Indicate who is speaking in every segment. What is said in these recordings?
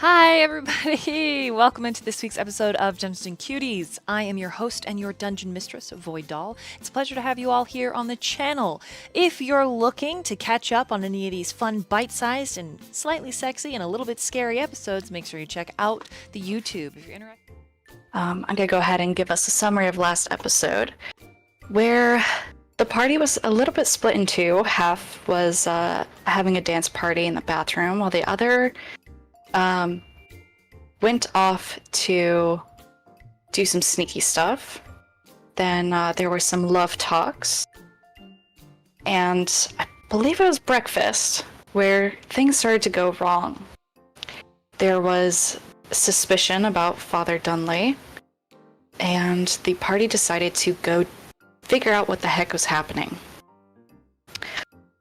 Speaker 1: Hi, everybody! Welcome into this week's episode of Dungeons and Cuties. I am your host and your dungeon mistress, Void Doll. It's a pleasure to have you all here on the channel. If you're looking to catch up on any of these fun, bite-sized, and slightly sexy and a little bit scary episodes, make sure you check out the YouTube if you're interested.
Speaker 2: I'm going to go ahead and give us a summary of last episode, where the party was a little bit split in two. Half was having a dance party in the bathroom, while the other went off to do some sneaky stuff. Then there were some love talks, and I believe it was breakfast, where things started to go wrong. There was suspicion about Father Dunley, and the party decided to go figure out what the heck was happening.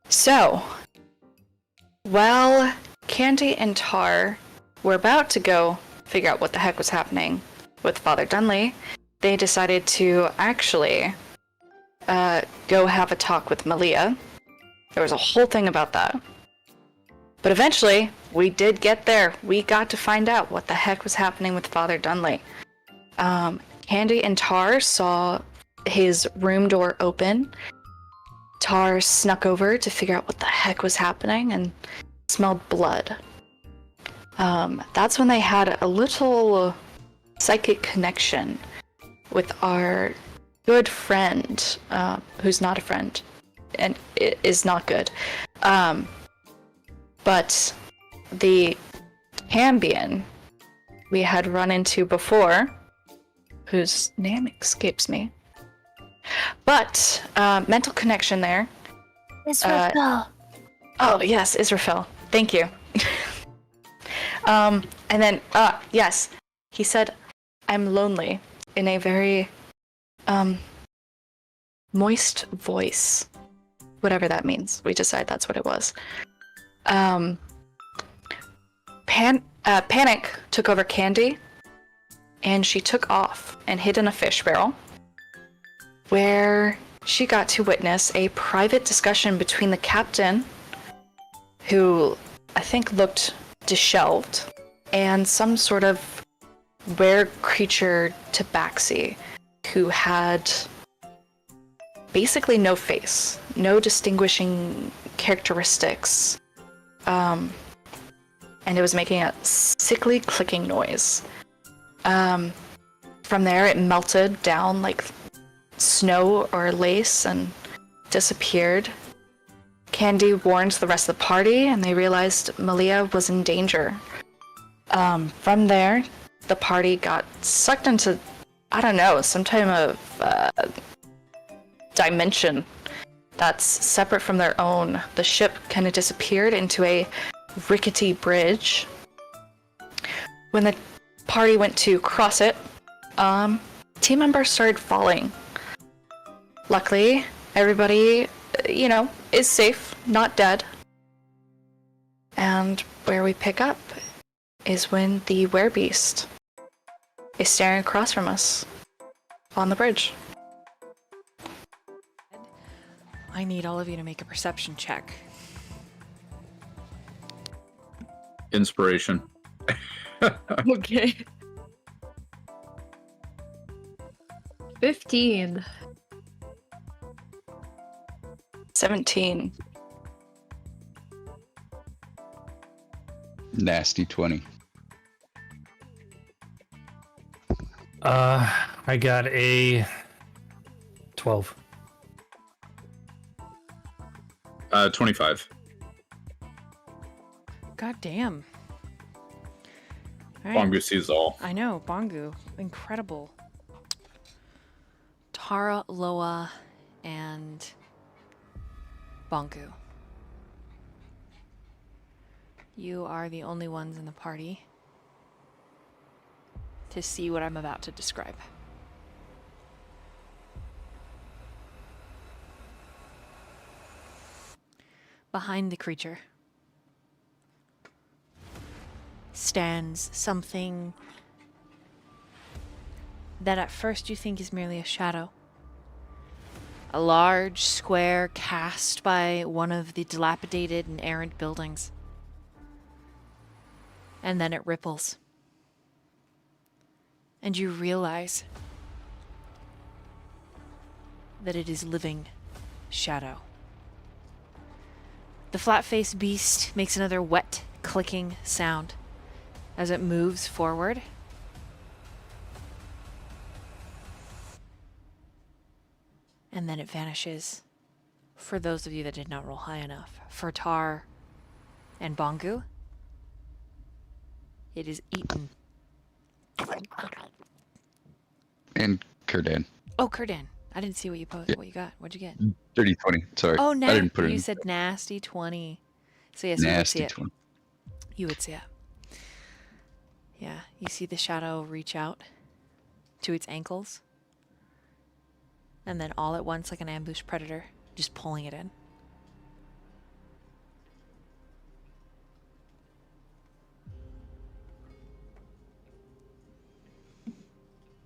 Speaker 2: So, while Candy and Tar were about to go figure out what the heck was happening with Father Dunley, they decided to actually go have a talk with Malia. There was a whole thing about that. But eventually, we did get there. We got to find out what the heck was happening with Father Dunley. Candy and Tar saw his room door open. Tar snuck over to figure out what the heck was happening and smelled blood. That's when they had a little psychic connection with our good friend, who's not a friend, and is not good. But the Cambion we had run into before, whose name escapes me. But mental connection there.
Speaker 3: Israfel.
Speaker 2: Oh yes, Israfel. Thank you. And then yes, he said, "I'm lonely," in a very moist voice, whatever that means. We decided that's what it was. Panic took over Candy, and she took off and hid in a fish barrel, where she got to witness a private discussion between the captain, who I think looked disheveled, and some sort of rare creature tabaxi, who had basically no face, no distinguishing characteristics, and it was making a sickly clicking noise. From there, it melted down like snow or lace and disappeared. Candy warned the rest of the party, and they realized Malia was in danger. From there, the party got sucked into, I don't know, some type of dimension that's separate from their own. The ship kind of disappeared into a rickety bridge. When the party went to cross it, team members started falling. Luckily, everybody, is safe, not dead. And where we pick up is when the werebeast is staring across from us on the bridge.
Speaker 1: I need all of you to make a perception check.
Speaker 4: Inspiration.
Speaker 3: Okay. 15.
Speaker 2: 17.
Speaker 5: Nasty 20.
Speaker 6: I got a 12.
Speaker 4: 25.
Speaker 1: God damn. All right.
Speaker 4: Bongu sees all.
Speaker 1: I know, Bongu. Incredible. Tara, Loa, and Bongu. You are the only ones in the party to see what I'm about to describe. Behind the creature stands something that at first you think is merely a shadow. A large square cast by one of the dilapidated and errant buildings. And then it ripples. And you realize that it is living shadow. The flat-faced beast makes another wet, clicking sound as it moves forward. And then it vanishes. For those of you that did not roll high enough, for Tar and Bongu, it is eaten.
Speaker 5: And Kurdan.
Speaker 1: Oh, Kurdan. I didn't see what you posted.
Speaker 5: Yeah.
Speaker 1: What you got? What'd you get?
Speaker 5: 30-20. Sorry.
Speaker 1: Oh,
Speaker 5: I didn't put it
Speaker 1: you
Speaker 5: in.
Speaker 1: said nasty 20. So yes, you would see
Speaker 5: Nasty
Speaker 1: it.
Speaker 5: 20.
Speaker 1: You would see it. Yeah, you see the shadow reach out to its ankles. And then all at once, like an ambush predator, just pulling it in.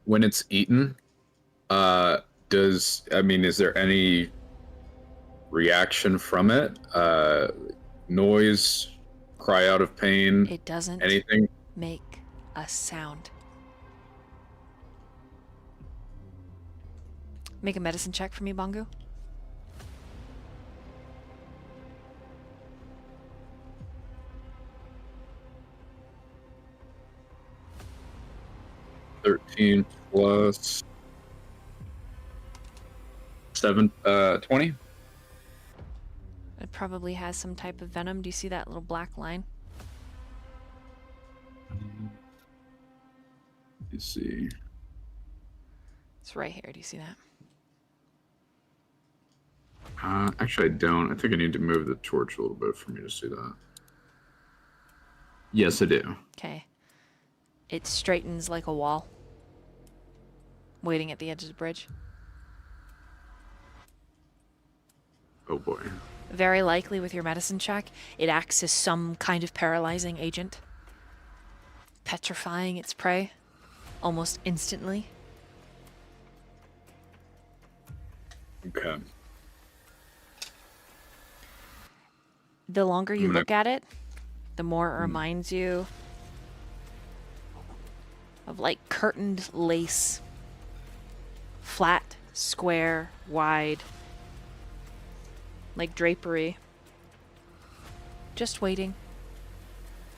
Speaker 4: When it's eaten, is there any reaction from it? Noise, cry out of pain,
Speaker 1: It doesn't
Speaker 4: anything?
Speaker 1: make a sound. Make a medicine check for me, Bongu.
Speaker 4: $13 plus 20.
Speaker 1: It probably has some type of venom. Do you see that little black line?
Speaker 4: You see.
Speaker 1: It's right here. Do you see that?
Speaker 4: Actually, I don't. I think I need to move the torch a little bit for me to see that. Yes, I do.
Speaker 1: Okay. It straightens like a wall, waiting at the edge of the bridge.
Speaker 4: Oh boy.
Speaker 1: Very likely with your medicine check, it acts as some kind of paralyzing agent, petrifying its prey almost instantly.
Speaker 4: Okay.
Speaker 1: The longer you
Speaker 4: I'm gonna-
Speaker 1: look at it, the more it reminds you of like curtained lace. Flat, square, wide. Like drapery. Just waiting.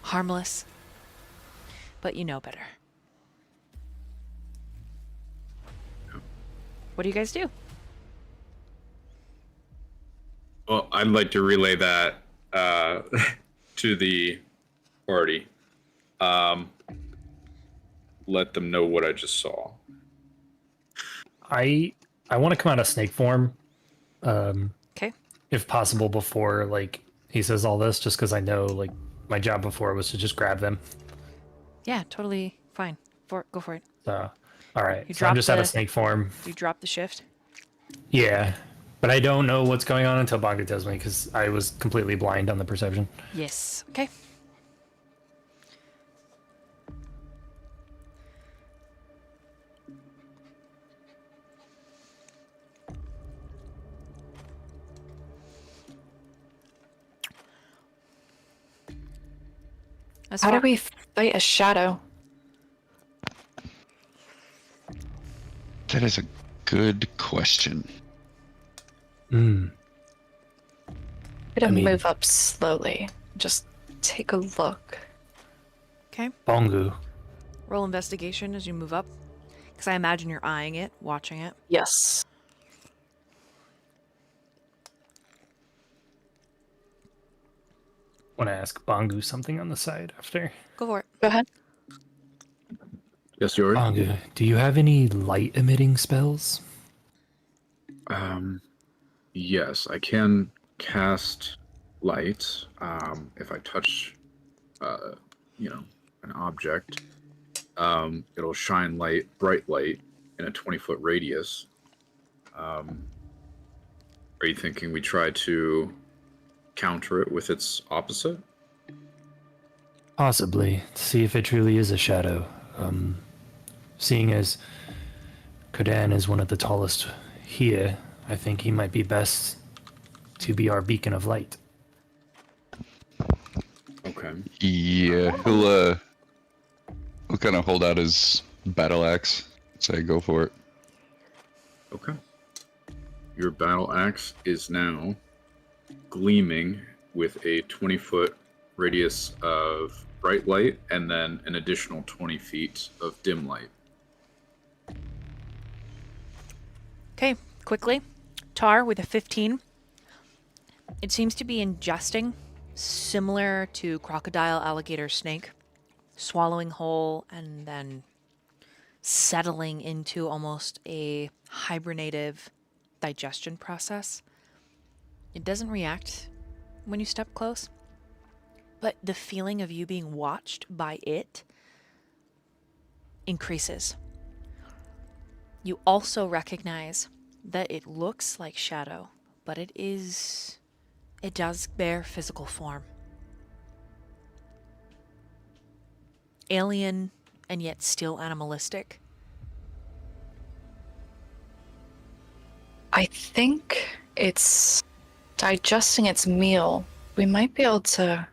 Speaker 1: Harmless. But you know better. What do you guys do?
Speaker 4: Well, I'd like to relay that to the party. Let them know what I just saw.
Speaker 6: I want to come out of snake form,
Speaker 1: Okay.
Speaker 6: if possible, before like he says all this, just because I know like my job before was to just grab them.
Speaker 1: Yeah, totally fine. Go for it.
Speaker 6: So, all right,
Speaker 1: You
Speaker 6: so I'm
Speaker 1: dropped
Speaker 6: just out
Speaker 1: the-
Speaker 6: of snake form.
Speaker 1: You drop the shift.
Speaker 6: Yeah, but I don't know what's going on until Bongo tells me because I was completely blind on the perception.
Speaker 1: Yes. Okay. As
Speaker 2: How do
Speaker 1: far-
Speaker 2: we fight a shadow?
Speaker 5: That is a good question.
Speaker 6: Hmm.
Speaker 2: Gonna
Speaker 6: I mean-
Speaker 2: move up slowly. Just take a look.
Speaker 1: Okay.
Speaker 6: Bongo.
Speaker 1: Roll investigation as you move up. Because I imagine you're eyeing it, watching it.
Speaker 2: Yes.
Speaker 6: Want to ask Bongo something on the side after?
Speaker 1: Go for it.
Speaker 2: Go ahead.
Speaker 4: Yes, Yori?
Speaker 6: Bongo, do you have any light emitting spells?
Speaker 4: Yes, I can cast light. If I touch, an object, it'll shine light, bright light, in a 20-foot radius. Are you thinking we try to counter it with its opposite?
Speaker 6: Possibly, to see if it truly is a shadow. Seeing as Kurdan is one of the tallest here, I think he might be best to be our beacon of light.
Speaker 4: Okay. Okay.
Speaker 5: Yeah, he'll kind of hold out his battle axe. Say, go for it.
Speaker 4: Okay. Your battle axe is now gleaming with a 20-foot radius of bright light and then an additional 20 feet of dim light.
Speaker 1: Okay, quickly. Tar with a 15. It seems to be ingesting, similar to crocodile, alligator, snake, swallowing whole and then settling into almost a hibernative digestion process. It doesn't react when you step close, but the feeling of you being watched by it increases. You also recognize that it looks like shadow, but it does bear physical form. Alien and yet still animalistic.
Speaker 2: I think it's digesting its meal. We might be able to...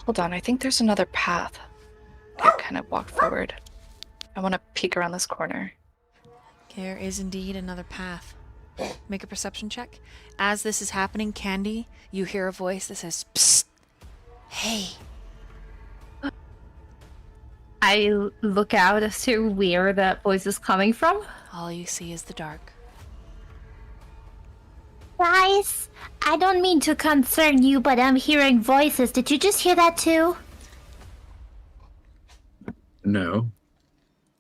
Speaker 2: Hold on, I think there's another path. I kind of walk forward. I want to peek around this corner.
Speaker 1: There is indeed another path. Make a perception check. As this is happening, Candy, you hear a voice that says, "Psst! Hey!"
Speaker 3: I look out as to where that voice is coming from.
Speaker 1: All you see is the dark.
Speaker 7: Guys, I don't mean to concern you, but I'm hearing voices. Did you just hear that too?
Speaker 4: No.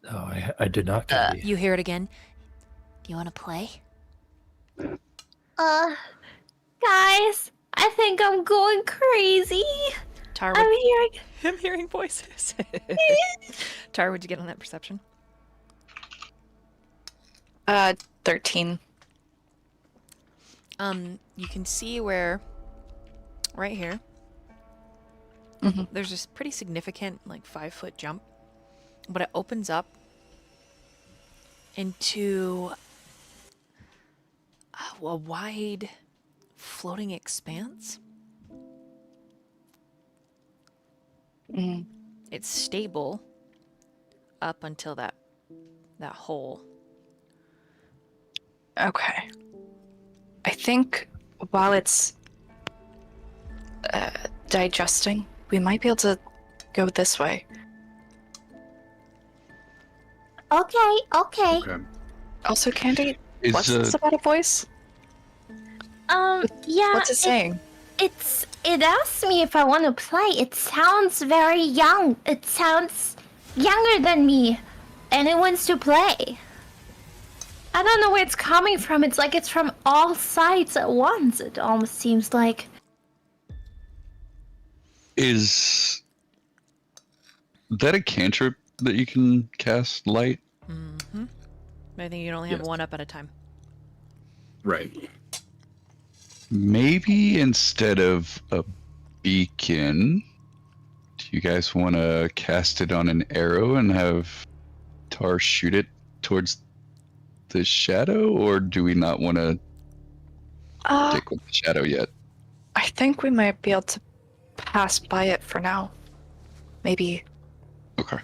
Speaker 6: No, I did not, Candy.
Speaker 1: You hear it again. You want to play?
Speaker 7: Guys, I think I'm going crazy.
Speaker 1: Tar,
Speaker 7: I'm hearing.
Speaker 1: I'm hearing voices. Tar, would you get on that perception?
Speaker 2: 13.
Speaker 1: You can see where, right here, there's this pretty significant, 5-foot jump, but it opens up into a wide floating expanse. It's stable up until that hole.
Speaker 2: Okay. I think while it's digesting, we might be able to go this way.
Speaker 7: Okay.
Speaker 4: Okay.
Speaker 2: Also, Candy,
Speaker 5: Is
Speaker 2: what's this about a voice?
Speaker 7: Yeah.
Speaker 2: What's it saying?
Speaker 7: It asks me if I want to play. It sounds very young. It sounds younger than me, and it wants to play. I don't know where it's coming from. It's like it's from all sides at once. It almost seems like.
Speaker 5: Is that a cantrip that you can cast light?
Speaker 1: Mm-hmm. I think you can only have
Speaker 4: Yes.
Speaker 1: one up at a time.
Speaker 4: Right.
Speaker 5: Maybe instead of a beacon, do you guys want to cast it on an arrow and have Tar shoot it towards the shadow, or do we not want to stick with the shadow yet?
Speaker 2: I think we might be able to pass by it for now. Maybe.
Speaker 5: Okay.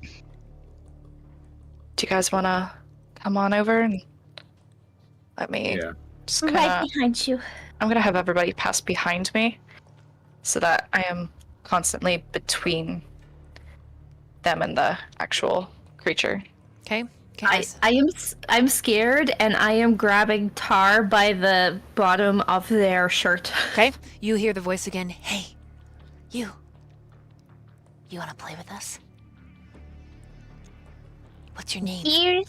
Speaker 2: Do you guys want to come on over and let me
Speaker 4: Yeah.
Speaker 2: just
Speaker 7: Right
Speaker 2: kinda...
Speaker 7: behind you.
Speaker 2: I'm going to have everybody pass behind me so that I am constantly between them and the actual creature.
Speaker 1: Okay? Guys.
Speaker 3: I'm scared, and I am grabbing Tar by the bottom of their shirt.
Speaker 1: Okay? You hear the voice again. Hey, you. You want to play with us? What's your name?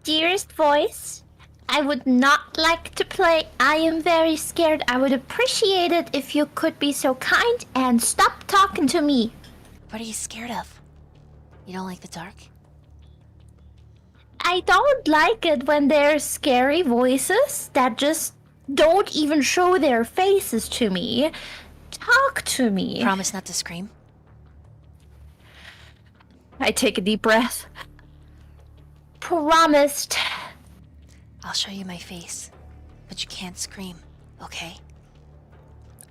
Speaker 7: Dearest voice, I would not like to play. I am very scared. I would appreciate it if you could be so kind and stop talking to me.
Speaker 1: What are you scared of? You don't like the dark?
Speaker 7: I don't like it when there's scary voices that just don't even show their faces to me. Talk to me.
Speaker 1: Promise not to scream?
Speaker 3: I take a deep breath.
Speaker 7: Promised.
Speaker 1: I'll show you my face, but you can't scream, okay?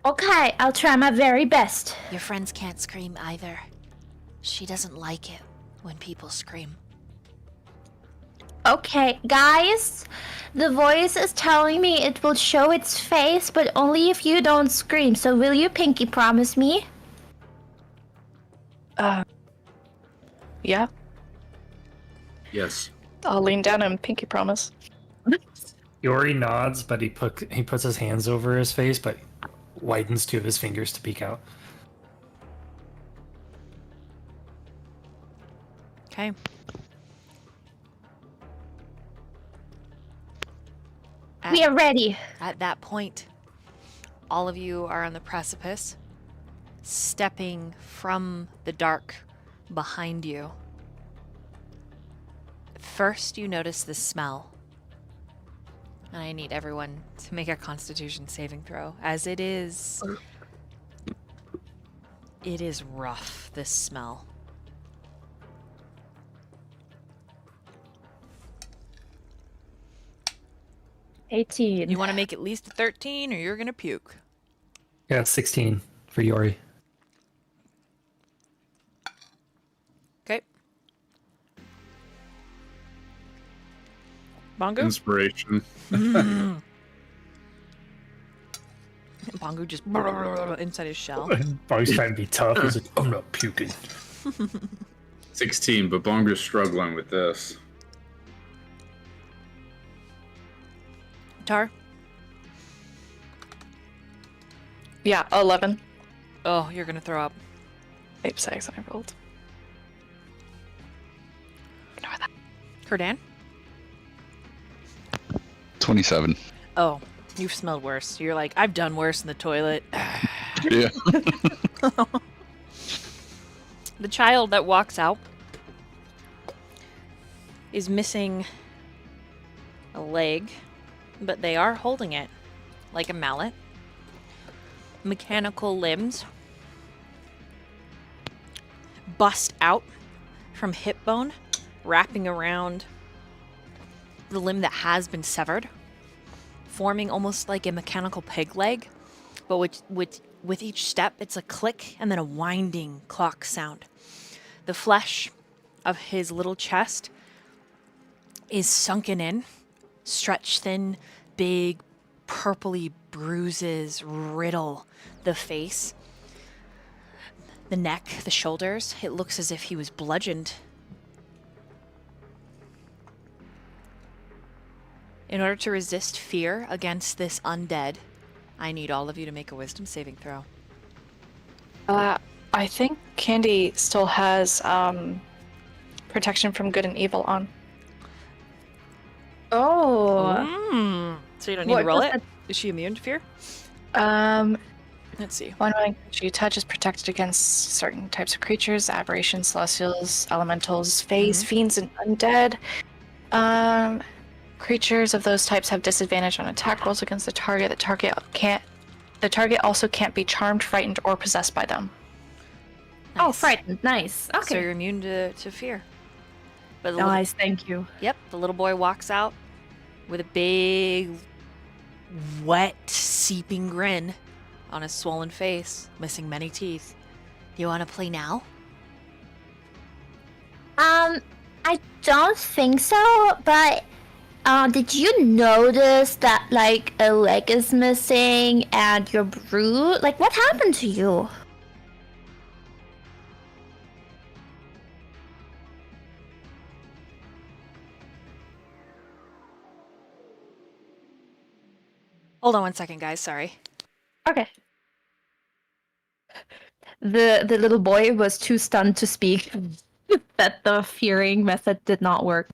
Speaker 7: Okay, I'll try my very best.
Speaker 1: Your friends can't scream either. She doesn't like it when people scream.
Speaker 7: Okay, guys, the voice is telling me it will show its face, but only if you don't scream. So will you pinky promise me?
Speaker 2: Yeah.
Speaker 4: Yes.
Speaker 2: I'll lean down and pinky promise.
Speaker 6: Yori nods, but he puts his hands over his face, but widens two of his fingers to peek out.
Speaker 1: Okay.
Speaker 7: We are ready.
Speaker 1: At that point, all of you are on the precipice, stepping from the dark behind you. First, you notice the smell. And I need everyone to make a Constitution saving throw, as it is rough, this smell.
Speaker 3: $18.
Speaker 1: You want to make at least a 13 or you're going to puke.
Speaker 6: Yeah, it's 16 for Yori.
Speaker 1: Okay. Bongo?
Speaker 4: Inspiration.
Speaker 1: Bongo just inside his shell.
Speaker 6: Bongo's trying to be tough. He's like, I'm not puking.
Speaker 4: 16, but Bongo's struggling with this.
Speaker 1: Tar?
Speaker 2: Yeah, 11.
Speaker 1: Oh, you're going to throw up.
Speaker 2: Oops, I accidentally rolled. Ignore that.
Speaker 1: Kurdan?
Speaker 5: 27.
Speaker 1: Oh, you've smelled worse. You're like, I've done worse in the toilet.
Speaker 5: Yeah.
Speaker 1: The child that walks out is missing a leg, but they are holding it like a mallet. Mechanical limbs bust out from hip bone, wrapping around the limb that has been severed, forming almost like a mechanical peg leg, but with each step, it's a click and then a winding clock sound. The flesh of his little chest is sunken in, stretched thin, big, purpley bruises riddle the face, the neck, the shoulders. It looks as if he was bludgeoned. In order to resist fear against this undead, I need all of you to make a wisdom saving throw.
Speaker 2: I think Candy still has protection from good and evil on.
Speaker 3: Oh.
Speaker 1: So you don't need to
Speaker 3: What
Speaker 1: roll
Speaker 3: does
Speaker 1: it?
Speaker 3: that-
Speaker 1: Is she immune to fear? Let's see.
Speaker 2: One way you touch is protected against certain types of creatures, aberrations, celestials, elementals, fays, fiends, and undead. Creatures of those types have disadvantage on attack rolls against the target. The target also can't be charmed, frightened, or possessed by them.
Speaker 3: Oh,
Speaker 1: Nice.
Speaker 3: frightened. Nice.
Speaker 1: So
Speaker 3: Okay.
Speaker 1: you're immune to fear. But the little,
Speaker 3: Nice, thank you.
Speaker 1: yep, the little boy walks out with a big, wet, seeping grin on his swollen face, missing many teeth. Do you want to play now?
Speaker 7: I don't think so, but did you notice that like a leg is missing and your brood? Like, what happened to you?
Speaker 1: Hold on one second, guys. Sorry.
Speaker 3: Okay. The little boy was too stunned to speak that the fearing method did not work.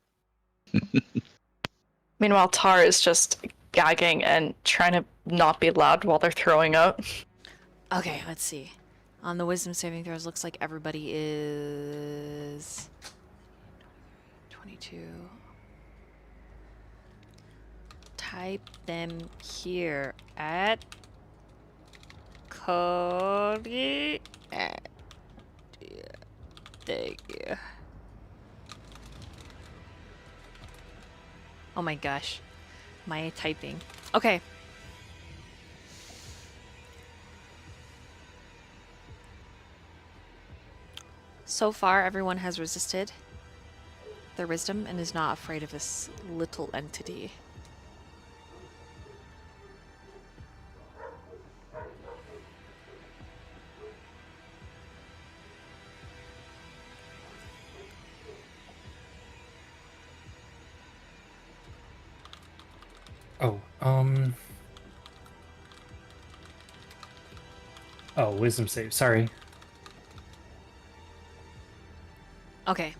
Speaker 2: Meanwhile, Tar is just gagging and trying to not be loud while they're throwing up.
Speaker 1: Okay, let's see. On the wisdom saving throws, looks like everybody is 22. Type them here at Cody. Thank you. Oh my gosh, my typing. Okay. So far, everyone has resisted their wisdom and is not afraid of this little entity.
Speaker 6: Oh, Oh, wisdom save. Sorry.
Speaker 1: Okay.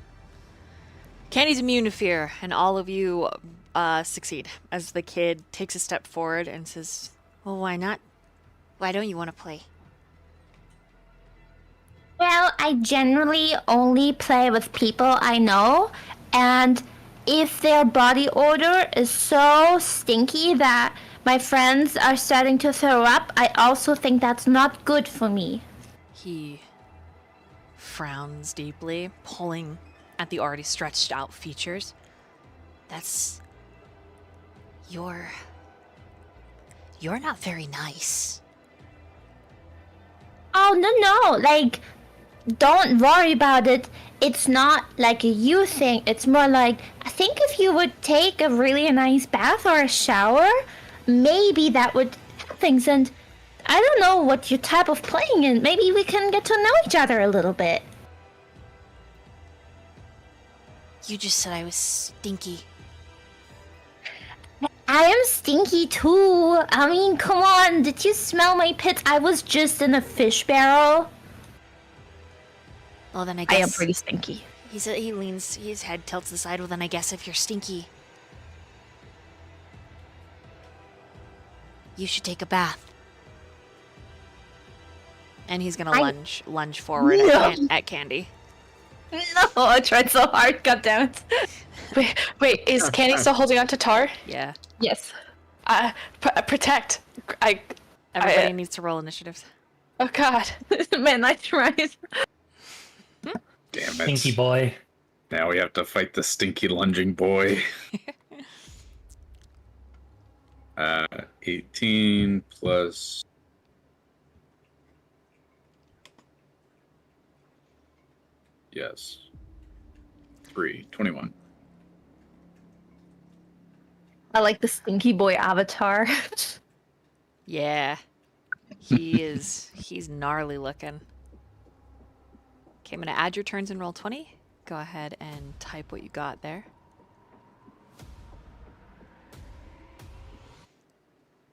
Speaker 1: Candy's immune to fear, and all of you succeed as the kid takes a step forward and says, "Well, why not? Why don't you want to play?"
Speaker 7: Well, I generally only play with people I know, and if their body odor is so stinky that my friends are starting to throw up, I also think that's not good for me.
Speaker 1: He frowns deeply, pulling at the already stretched out features. That's... You're not very nice.
Speaker 7: Oh, no, like, don't worry about it. It's not like a you thing. It's more like, I think if you would take a really nice bath or a shower, maybe that would help things. And I don't know what your type of playing is. Maybe we can get to know each other a little bit.
Speaker 1: You just said I was stinky.
Speaker 7: I am stinky too. I mean, come on. Did you smell my pits? I was just in a fish barrel.
Speaker 1: Well, then I
Speaker 2: I
Speaker 1: guess...
Speaker 2: am pretty stinky.
Speaker 1: He leans, his head tilts aside. Well, then I guess if you're stinky, you should take a bath. And he's gonna lunge forward at Candy.
Speaker 2: No, I tried so hard. God damn it. Wait, is Candy still holding on to Tar?
Speaker 1: Yeah.
Speaker 3: Yes.
Speaker 2: Protect.
Speaker 1: Everybody needs to roll initiatives.
Speaker 2: Oh God.
Speaker 3: Man, I tried.
Speaker 4: Damn it.
Speaker 6: Stinky boy.
Speaker 4: Now we have to fight the stinky lunging boy. 18 plus... Yes. 3, 21.
Speaker 3: I like the stinky boy avatar.
Speaker 1: Yeah. He's gnarly looking. Okay, I'm gonna add your turns in roll 20. Go ahead and type what you got there.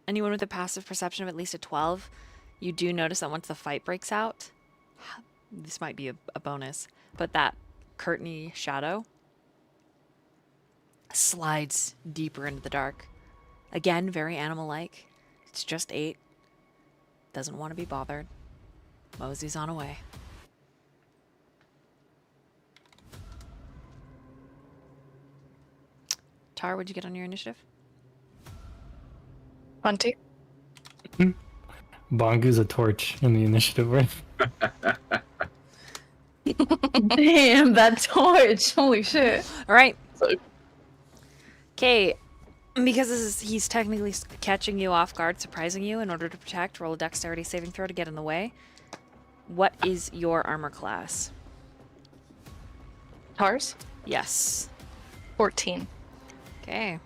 Speaker 1: Anyone with a passive perception of at least a 12, you do notice that once the fight breaks out, this might be a bonus, but that curtainy shadow slides deeper into the dark. Again, very animal-like. It's just 8. Doesn't want to be bothered. Mosey's on away. Tar, what'd you get on your initiative?
Speaker 2: 20.
Speaker 6: Bongu's a torch in the initiative room.
Speaker 3: Damn, that torch. Holy shit.
Speaker 1: All right.
Speaker 2: So-
Speaker 1: Okay, because he's technically catching you off guard, surprising you in order to protect, roll a dexterity saving throw to get in the way. What is your armor class?
Speaker 2: Tar's?
Speaker 1: Yes.
Speaker 2: 14.
Speaker 1: Okay.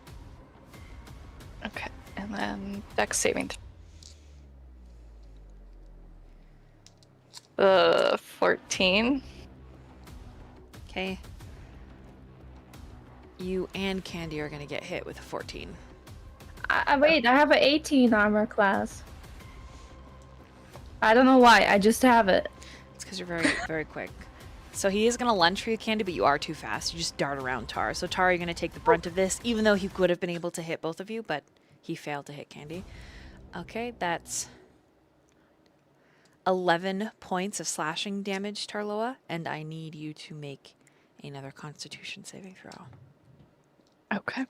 Speaker 2: Okay. And then Dex saving. 14.
Speaker 1: Okay. You and Candy are going to get hit with a 14.
Speaker 3: Wait, I have an 18 armor class. I don't know why, I just have it.
Speaker 1: It's because you're very, very quick. So he is going to lunge for you, Candy, but you are too fast. You just dart around Tar. So Tar, you're going to take the brunt of this, even though he could have been able to hit both of you, but he failed to hit Candy. Okay, that's 11 points of slashing damage, Tarloa, and I need you to make another Constitution saving throw.
Speaker 2: Okay.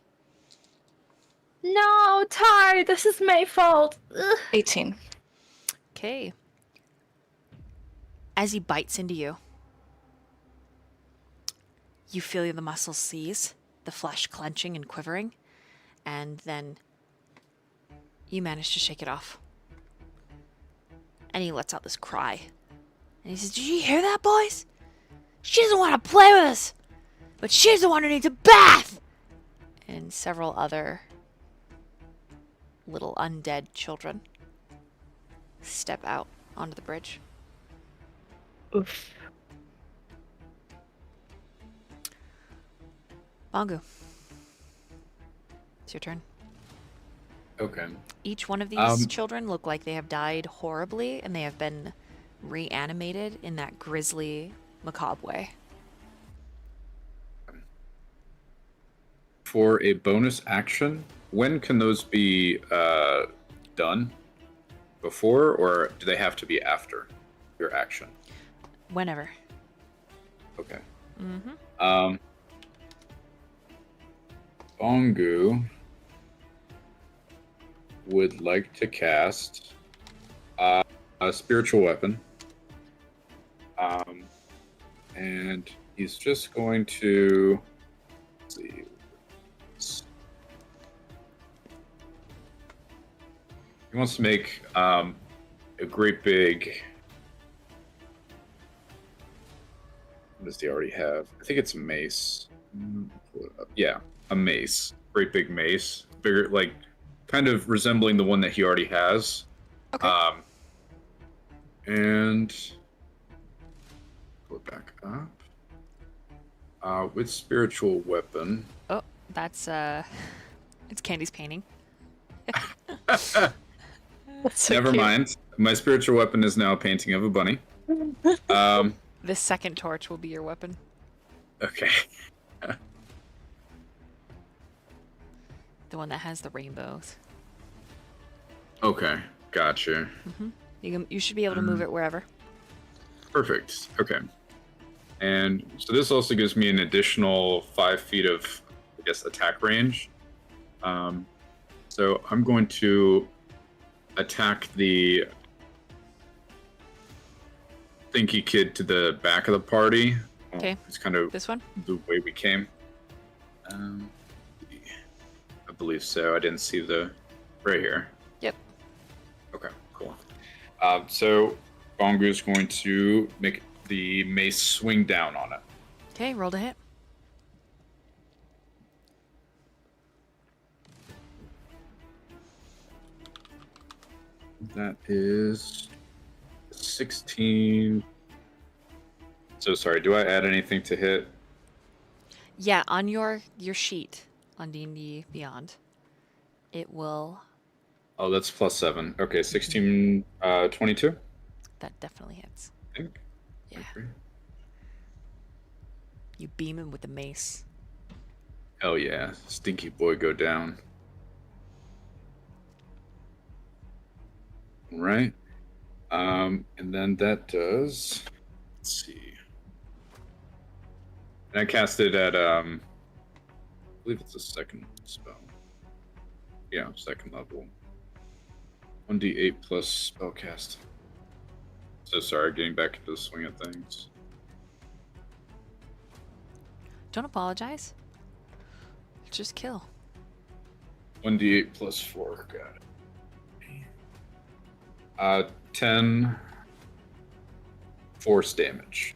Speaker 3: No, Tar, this is my fault. Ugh.
Speaker 2: 18.
Speaker 1: Okay. As he bites into you, you feel the muscles seize, the flesh clenching and quivering, and then you manage to shake it off. And he lets out this cry. And he says, "Did you hear that, boys? She doesn't want to play with us, but she's the one who needs a bath! And several other little undead children step out onto the bridge.
Speaker 2: Oof.
Speaker 1: Bongu. It's your turn.
Speaker 4: Okay.
Speaker 1: Each one of these children look like they have died horribly, and they have been reanimated in that grisly, macabre way.
Speaker 4: For a bonus action, when can those be done? Before, or do they have to be after your action?
Speaker 1: Whenever.
Speaker 4: Okay.
Speaker 1: Mm-hmm.
Speaker 4: Bongu would like to cast a spiritual weapon. And he's just going to, let's see. He wants to make a great big. What does he already have? I think it's a mace. Pull it up. Yeah, a mace. Great big mace. Bigger, like, kind of resembling the one that he already has.
Speaker 1: Okay.
Speaker 4: And pull it back up. With spiritual weapon.
Speaker 1: Oh, that's it's Candy's painting.
Speaker 2: That's so
Speaker 4: Never
Speaker 2: cute.
Speaker 4: mind. My spiritual weapon is now a painting of a bunny.
Speaker 1: This second torch will be your weapon.
Speaker 4: Okay.
Speaker 1: The one that has the rainbows.
Speaker 4: Okay. Gotcha.
Speaker 1: You should be able to move it wherever.
Speaker 4: Perfect. Okay. And so this also gives me an additional 5 feet of, I guess, attack range. So I'm going to attack the thinky kid to the back of the party.
Speaker 1: Okay.
Speaker 4: It's kind of
Speaker 1: This one?
Speaker 4: the way we came. I believe so. I didn't see the right here.
Speaker 1: Yep.
Speaker 4: Okay, cool. So Bongu is going to make the mace swing down on it.
Speaker 1: Okay, roll to hit.
Speaker 4: That is 16. So sorry, do I add anything to hit?
Speaker 1: Yeah, on your sheet on D&D Beyond, it will.
Speaker 4: Oh, that's +7. Okay, 16, 22?
Speaker 1: That definitely hits.
Speaker 4: I think.
Speaker 1: Yeah.
Speaker 4: Okay.
Speaker 1: You beam him with the mace.
Speaker 4: Hell yeah. Stinky boy go down. Right. And then that does, let's see. And I cast it at I believe it's a second spell. Yeah, second level. 1d8 plus spellcast. So sorry, getting back into the swing of things.
Speaker 1: Don't apologize. Just kill.
Speaker 4: 1d8 plus 4, got it. 10 force damage.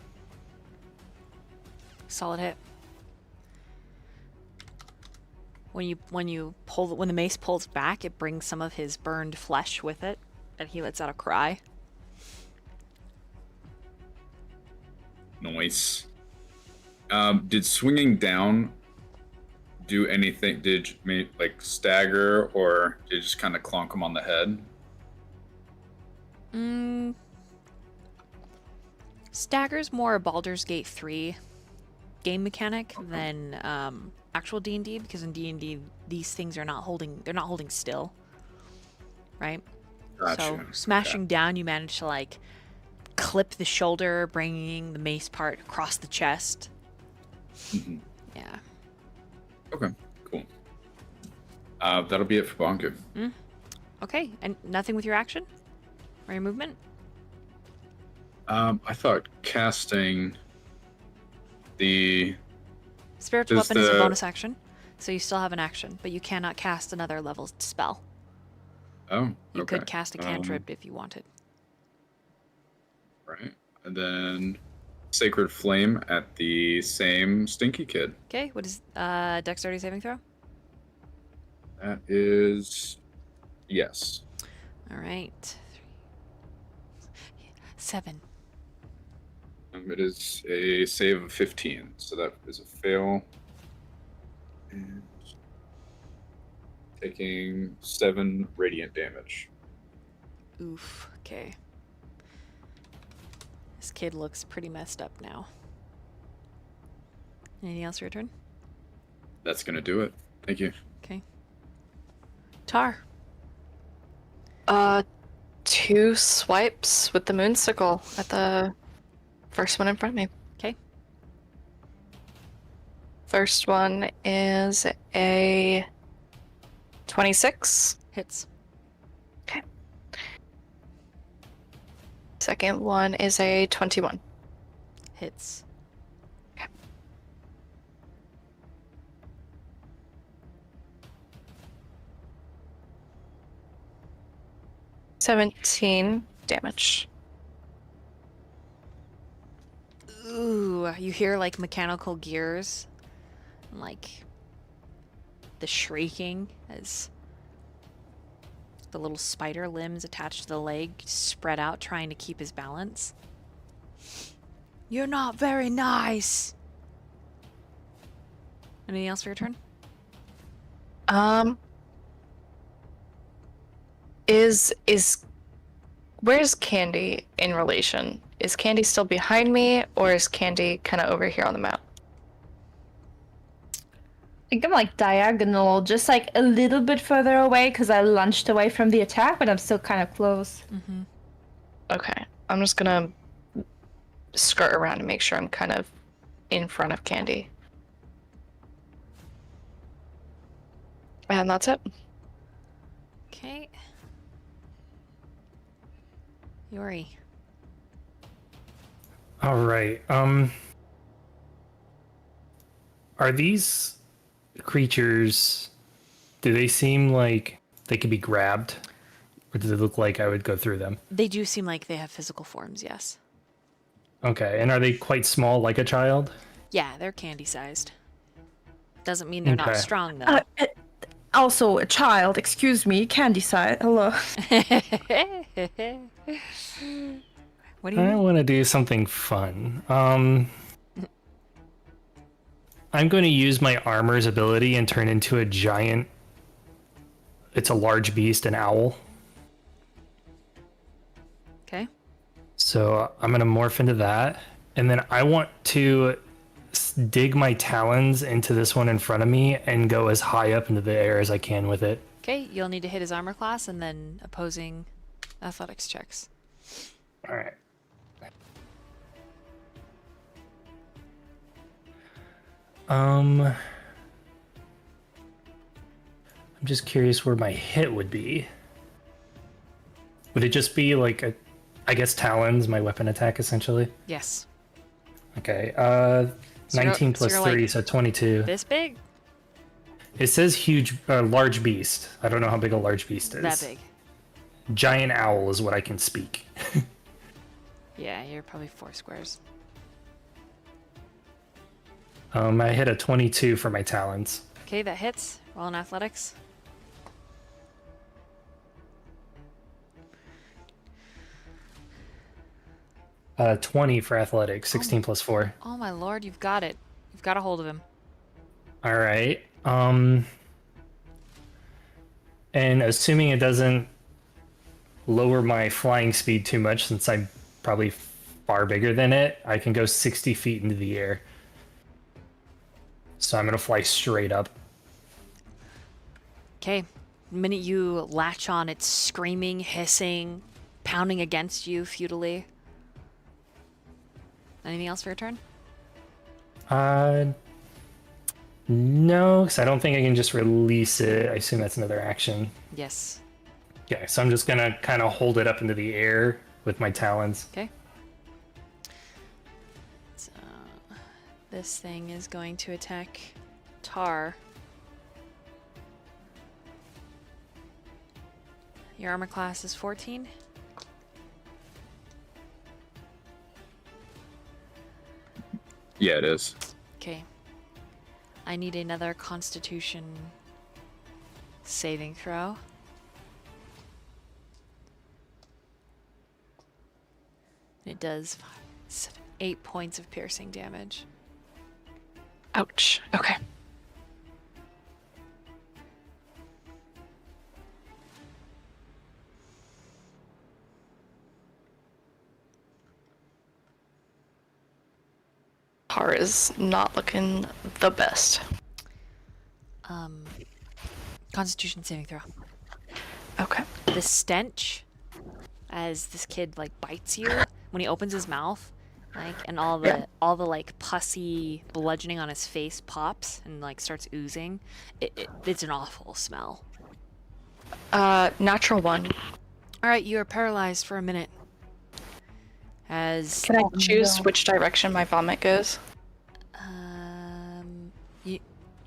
Speaker 1: Solid hit. When the mace pulls back, it brings some of his burned flesh with it, and he lets out a cry.
Speaker 4: Nice. Did swinging down do anything? Did you like stagger, or did you just kind of clonk him on the head?
Speaker 1: Stagger's more a Baldur's Gate 3 game mechanic than actual D&D, because in D&D these things are not holding still, right?
Speaker 4: Gotcha.
Speaker 1: So smashing down, you manage to like clip the shoulder, bringing the mace part across the chest.
Speaker 4: Mhm.
Speaker 1: Yeah.
Speaker 4: Okay, cool. That'll be it for Bonku.
Speaker 1: Okay, and nothing with your action or your movement?
Speaker 4: I thought casting the
Speaker 1: Spiritual
Speaker 4: Does
Speaker 1: weapon is a
Speaker 4: the-
Speaker 1: bonus action, so you still have an action, but you cannot cast another level spell. You could cast a cantrip if you wanted.
Speaker 4: Right, and then Sacred Flame at the same Stinky Kid.
Speaker 1: Okay, what is dexterity saving throw?
Speaker 4: That is... Yes.
Speaker 1: All right. 7.
Speaker 4: It is a save of 15, so that is a fail. And taking 7 radiant damage.
Speaker 1: Oof. Okay. This kid looks pretty messed up now. Anything else for your turn?
Speaker 4: That's gonna do it. Thank you.
Speaker 1: Okay. Tar.
Speaker 2: 2 swipes with the moonsicle at the first one in front of me.
Speaker 1: Okay.
Speaker 2: First one is a 26.
Speaker 1: Hits.
Speaker 2: Okay. Second one is a 21.
Speaker 1: Hits.
Speaker 2: Okay. $17 damage.
Speaker 1: Ooh, you hear like mechanical gears, and, like the shrieking as the little spider limbs attached to the leg spread out, trying to keep his balance. You're not very nice. Anything else for your turn?
Speaker 2: Where's Candy in relation? Is Candy still behind me, or is Candy kind of over here on the map?
Speaker 3: I think I'm like diagonal, just like a little bit further away because I lunched away from the attack, but I'm still kind of close.
Speaker 1: Mm-hmm.
Speaker 2: Okay, I'm just gonna skirt around and make sure I'm kind of in front of Candy. And that's it.
Speaker 1: Okay. Yori.
Speaker 6: All right. Are these creatures, do they seem like they could be grabbed? Or do they look like I would go through them?
Speaker 1: They do seem like they have physical forms, yes.
Speaker 6: Okay, and are they quite small like a child?
Speaker 1: Yeah, they're candy-sized. Doesn't mean they're not
Speaker 6: Okay.
Speaker 1: strong, though.
Speaker 3: Also, a child, excuse me, candy side. Hello.
Speaker 1: What do you
Speaker 6: I
Speaker 1: mean?
Speaker 6: want to do something fun. I'm going to use my armor's ability and turn into a giant. It's a large beast, an owl.
Speaker 1: Okay.
Speaker 6: So I'm going to morph into that. And then I want to dig my talons into this one in front of me and go as high up into the air as I can with it.
Speaker 1: Okay, you'll need to hit his armor class and then opposing athletics checks.
Speaker 6: All right. I'm just curious where my hit would be. Would it just be like I guess talons, my weapon attack essentially?
Speaker 1: Yes.
Speaker 6: Okay.
Speaker 1: So
Speaker 6: 19 plus
Speaker 1: you're
Speaker 6: 3,
Speaker 1: like
Speaker 6: so 22.
Speaker 1: This big?
Speaker 6: It says huge, large beast. I don't know how big a large beast is.
Speaker 1: That big.
Speaker 6: Giant owl is what I can speak.
Speaker 1: Yeah, you're probably 4 squares.
Speaker 6: I hit a 22 for my talons.
Speaker 1: Okay, that hits. Roll in athletics.
Speaker 6: Uh, 20 for athletics, 16 plus 4.
Speaker 1: Oh my lord, you've got it. You've got a hold of him.
Speaker 6: All right. And assuming it doesn't lower my flying speed too much, since I'm probably far bigger than it, I can go 60 feet into the air. So I'm going to fly straight up.
Speaker 1: Okay. The minute you latch on, it's screaming, hissing, pounding against you futilely. Anything else for your turn?
Speaker 6: No, because I don't think I can just release it. I assume that's another action.
Speaker 1: Yes.
Speaker 6: Okay, so I'm just going to kind of hold it up into the air with my talons.
Speaker 1: Okay. So, this thing is going to attack Tar. Your armor class is 14.
Speaker 4: Yeah, it is.
Speaker 1: Okay. I need another Constitution saving throw. It does 8 points of piercing damage.
Speaker 2: Ouch. Okay. Tar is not looking the best.
Speaker 1: Constitution saving throw.
Speaker 2: Okay.
Speaker 1: The stench as this kid like bites you when he opens his mouth, like, and all the like pussy bludgeoning on his face pops and like starts oozing. It's an awful smell.
Speaker 2: Natural 1.
Speaker 1: All right, you are paralyzed for a minute. As
Speaker 2: Can I choose which direction my vomit goes?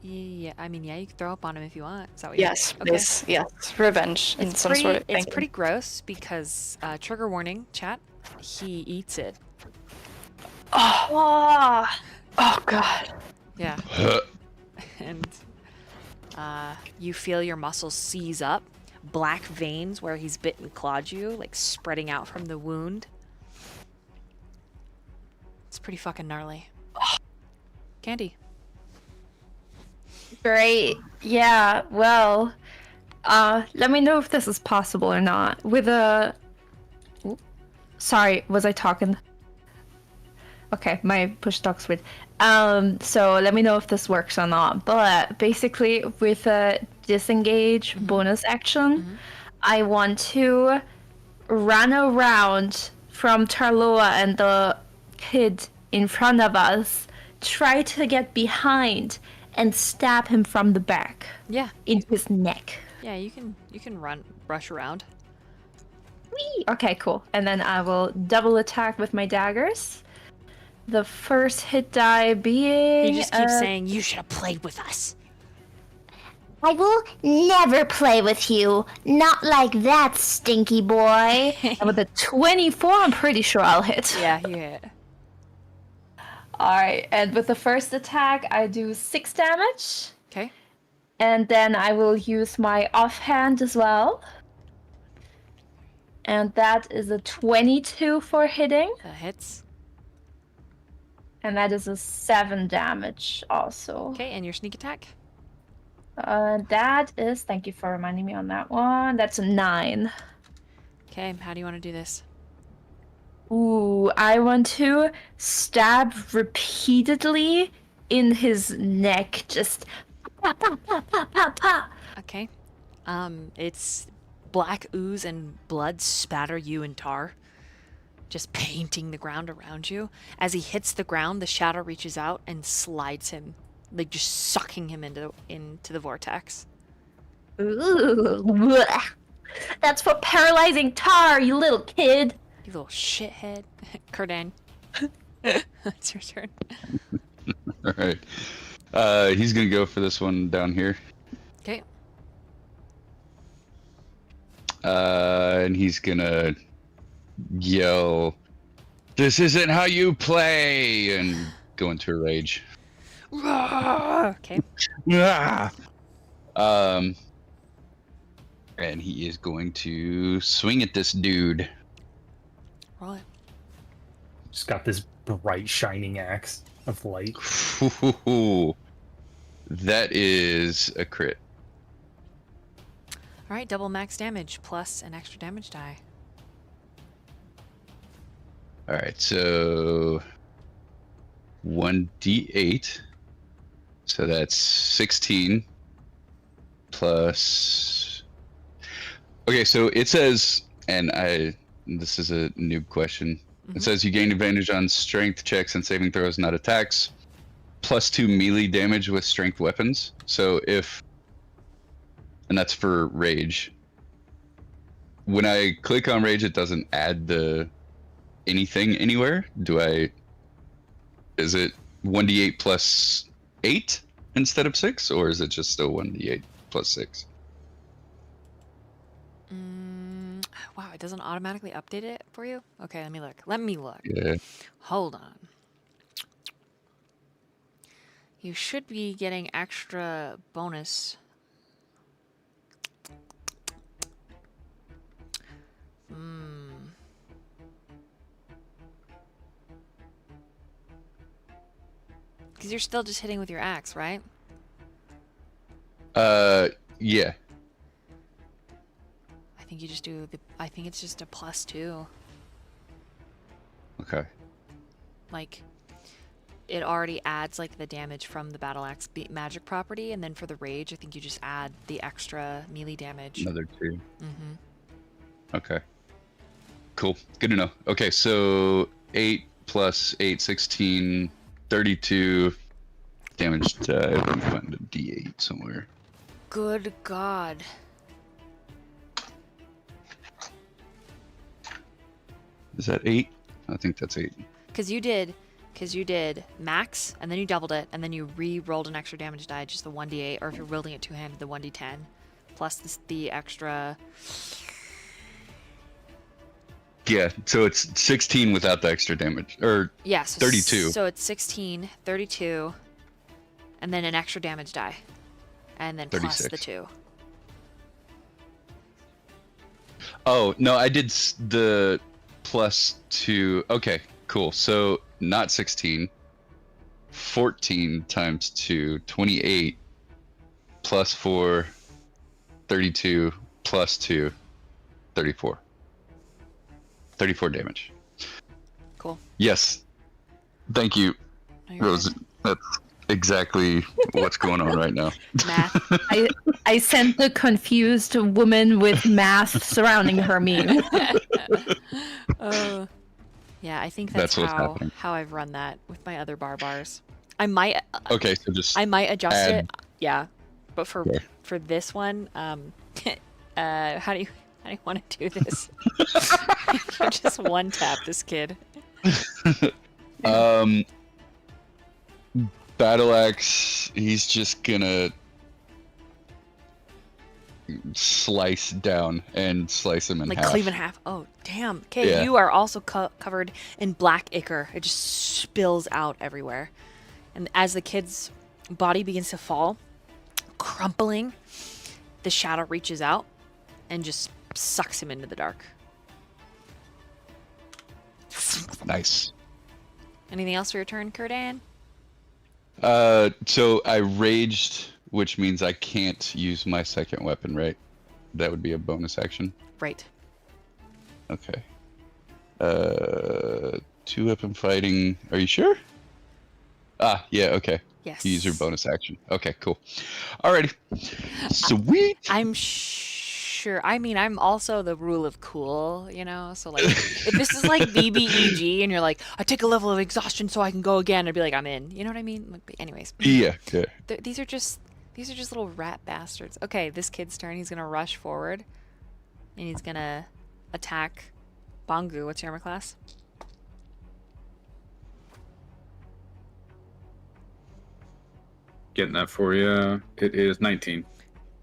Speaker 1: yeah, I mean, yeah, you can throw up on him if you want. Is that what you
Speaker 2: Yes,
Speaker 1: okay.
Speaker 2: please. Yes. Revenge in some sort of thing.
Speaker 1: It's pretty gross because trigger warning, chat. He eats it.
Speaker 2: Oh, oh God.
Speaker 1: Yeah. And you feel your muscles seize up. Black veins where he's bit and clawed you, like spreading out from the wound. It's pretty fucking gnarly. Candy.
Speaker 3: Great. Yeah, well, let me know if this is possible or not. With a... Sorry, was I talking? Okay, my push talk's weird. So let me know if this works or not. But basically, with a disengage bonus action, I want to run around from Tarloa and the kid in front of us, try to get behind and stab him from the back.
Speaker 1: Yeah.
Speaker 3: Into his neck.
Speaker 1: Yeah, you can rush around.
Speaker 3: Whee! Okay, cool. And then I will double attack with my daggers. The first hit die being...
Speaker 1: He just keeps saying, you should have played with us.
Speaker 7: I will never play with you. Not like that, stinky boy.
Speaker 3: With a 24, I'm pretty sure I'll hit.
Speaker 1: Yeah, you hit.
Speaker 3: Alright, and with the first attack, I do 6 damage.
Speaker 1: Okay.
Speaker 3: And then I will use my offhand as well. And that is a 22 for hitting.
Speaker 1: That hits.
Speaker 3: And that is a 7 damage also.
Speaker 1: Okay, and your sneak attack?
Speaker 3: That is, thank you for reminding me on that one. That's a 9.
Speaker 1: Okay, how do you want to do this?
Speaker 3: Ooh, I want to stab repeatedly in his neck. Just pa pa pa pa pa pa.
Speaker 1: Okay. It's black ooze and blood spatter you and Tar, just painting the ground around you. As he hits the ground, the shadow reaches out and slides him, like just sucking him into the vortex.
Speaker 3: Ooh, bleh. That's for paralyzing Tar, you little kid.
Speaker 1: You little shithead. Kurdan. That's your turn.
Speaker 5: All right. He's gonna go for this one down here.
Speaker 1: Okay.
Speaker 5: And he's gonna yell, "This isn't how you play!" and go into a rage.
Speaker 1: Okay.
Speaker 5: Ah! And he is going to swing at this dude.
Speaker 1: Roll it.
Speaker 6: Just got this bright shining axe of light.
Speaker 5: That is a crit.
Speaker 1: All right, double max damage plus an extra damage die.
Speaker 5: All right, so 1d8. So that's 16 plus. Okay, so it says, and this is a noob question. It says you gain advantage on strength checks and saving throws, not attacks. +2 melee damage with strength weapons. So and that's for rage. When I click on rage, it doesn't add anything anywhere. Is it 1d8 plus 8 instead of 6, or is it just still 1d8 plus 6?
Speaker 1: Wow, it doesn't automatically update it for you? Okay, let me look.
Speaker 5: Yeah.
Speaker 1: Hold on. You should be getting extra bonus. Because you're still just hitting with your axe, right?
Speaker 5: Yeah.
Speaker 1: I think you just do the. I think it's just a +2.
Speaker 5: Okay.
Speaker 1: Like, it already adds like the damage from the battle axe magic property, and then for the rage, I think you just add the extra melee damage.
Speaker 5: Another 2.
Speaker 1: Mm-hmm.
Speaker 5: Okay. Cool. Good to know. Okay, so 8 plus 8, 16, 32 damage to, if I can find a D8 somewhere.
Speaker 1: Good God.
Speaker 5: Is that 8? I think that's 8.
Speaker 1: Because you did max, and then you doubled it, and then you re-rolled an extra damage die, just the 1d8, or if you're wielding it two-handed, the 1d10, plus the extra.
Speaker 5: Yeah, so it's 16 without the extra damage, or
Speaker 1: Yeah, so
Speaker 5: 32.
Speaker 1: So it's 16, 32, and then an extra damage die, and then plus
Speaker 5: 36.
Speaker 1: the 2.
Speaker 5: Oh, no, I did the +2. Okay, cool. So not 16. 14 times 2, 28, plus 4, 32, plus 2, 34. 34 damage.
Speaker 1: Cool.
Speaker 5: Yes. Thank you,
Speaker 1: No, you're
Speaker 5: Rose.
Speaker 1: good.
Speaker 5: That's exactly what's going on right now.
Speaker 1: Math.
Speaker 3: I sent the confused woman with math surrounding her meme.
Speaker 1: Oh. Yeah, I think that's
Speaker 5: what's happening.
Speaker 1: how I've run that with my other bars. I might
Speaker 5: Okay, so just
Speaker 1: I might adjust
Speaker 5: add-
Speaker 1: it. Yeah. But for
Speaker 5: Yeah.
Speaker 1: this one, how do you want to do this? Just one tap this kid.
Speaker 5: Battle axe, he's just gonna slice down and slice him in
Speaker 1: Like
Speaker 5: half.
Speaker 1: cleave in half. Oh, damn. Okay,
Speaker 5: Yeah.
Speaker 1: you are also covered in black ichor. It just spills out everywhere. And as the kid's body begins to fall, crumpling, the shadow reaches out and just sucks him into the dark.
Speaker 5: Nice.
Speaker 1: Anything else for your turn, Kurdan?
Speaker 5: So I raged, which means I can't use my second weapon, right? That would be a bonus action.
Speaker 1: Right.
Speaker 5: Okay. 2-weapon fighting. Are you sure? Ah, yeah, okay.
Speaker 1: Yes.
Speaker 5: You use your bonus action. Okay, cool. Alrighty. Sweet.
Speaker 1: I'm sure. I mean, I'm also the rule of cool, you know? So, like, if this is like BBEG and you're like, I take a level of exhaustion so I can go again, I'd be like, I'm in. You know what I mean? Like, but anyways.
Speaker 5: Yeah.
Speaker 1: These are just little rat bastards. Okay, this kid's turn. He's going to rush forward. And he's going to attack Bongu. What's your armor class?
Speaker 4: Getting that for you. It is 19.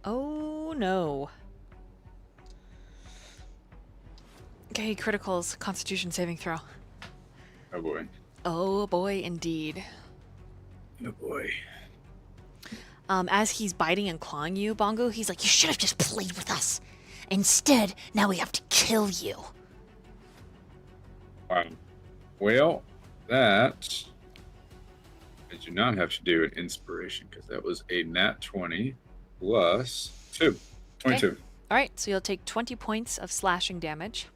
Speaker 1: Oh, no. Okay, criticals. Constitution saving throw.
Speaker 4: Oh boy.
Speaker 1: Oh, boy, indeed.
Speaker 4: Oh boy.
Speaker 1: As he's biting and clawing you, Bongo, he's like, you should have just played with us. Instead, now we have to kill you.
Speaker 4: Wow. Well, that I do not have to do an inspiration because that was a nat 20 plus 2. 22.
Speaker 1: Okay. All right, so you'll take 20 points of slashing damage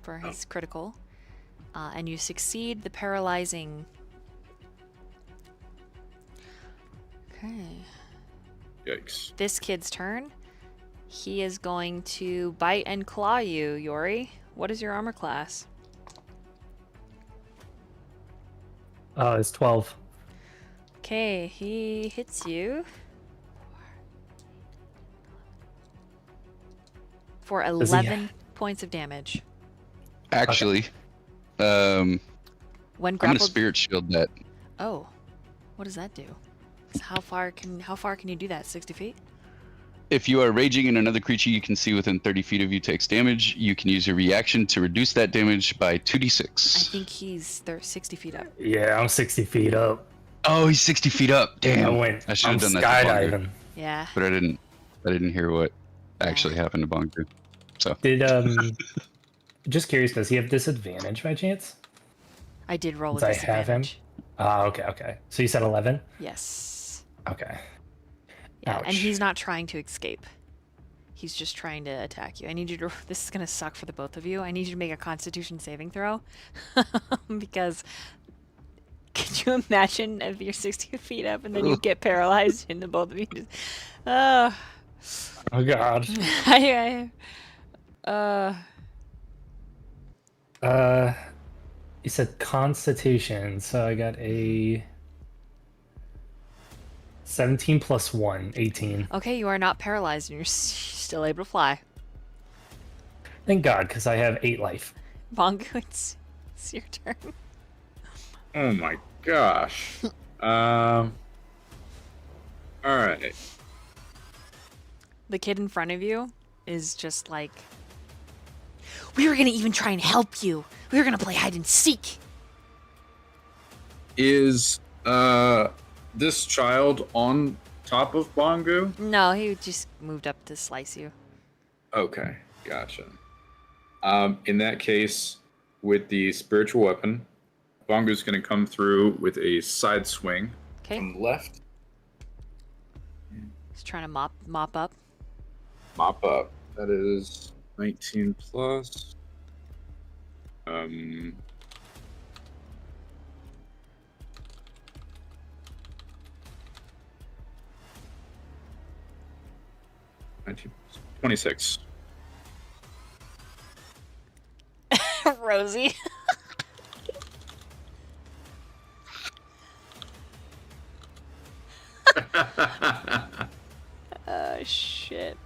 Speaker 1: for his critical. And you succeed the paralyzing. Okay.
Speaker 4: Yikes.
Speaker 1: This kid's turn. He is going to bite and claw you, Yori. What is your armor class?
Speaker 6: It's 12.
Speaker 1: Okay, he hits you for
Speaker 6: Does he-
Speaker 1: 11 points of damage.
Speaker 5: Actually,
Speaker 1: When
Speaker 5: I'm gonna
Speaker 1: grappled.
Speaker 5: spirit shield that.
Speaker 1: Oh, what does that do? So how far can you do that? 60 feet?
Speaker 5: If you are raging and another creature you can see within 30 feet of you takes damage, you can use your reaction to reduce that damage by 2d6.
Speaker 1: I think they're 60 feet up.
Speaker 6: Yeah, I'm 60 feet up.
Speaker 5: Oh, he's 60 feet up. Damn. I should
Speaker 6: I'm
Speaker 5: have done that to Bongu,
Speaker 6: skydiving.
Speaker 1: Yeah.
Speaker 5: but I didn't hear what actually happened to Bongu. So
Speaker 6: Did just curious, does he have disadvantage by chance?
Speaker 1: I did roll with
Speaker 6: Since I have him.
Speaker 1: disadvantage.
Speaker 6: Okay. So you said 11?
Speaker 1: Yes.
Speaker 6: Okay.
Speaker 1: Yeah, and
Speaker 6: Ouch.
Speaker 1: he's not trying to escape. He's just trying to attack you. I need you to. This is gonna suck for the both of you. I need you to make a Constitution saving throw, because could you imagine if you're 60 feet up and then you get paralyzed and the both of you just,
Speaker 6: Oh god. You said Constitution, so I got a 17 plus 1, 18.
Speaker 1: Okay, you are not paralyzed and you're still able to fly.
Speaker 6: Thank God, because I have 8 life.
Speaker 1: Bongu, it's your turn.
Speaker 4: Oh my gosh. All right.
Speaker 1: The kid in front of you is just like, we were gonna even try and help you. We were gonna play hide and seek.
Speaker 4: Is this child on top of Bongu?
Speaker 1: No, he just moved up to slice you.
Speaker 4: Okay, gotcha. In that case, with the spiritual weapon, Bongu's going to come through with a side swing
Speaker 1: Okay,
Speaker 4: from the left.
Speaker 1: he's trying to mop up.
Speaker 4: Mop up. That is 19 plus. +, 26.
Speaker 1: Rosie. Shit.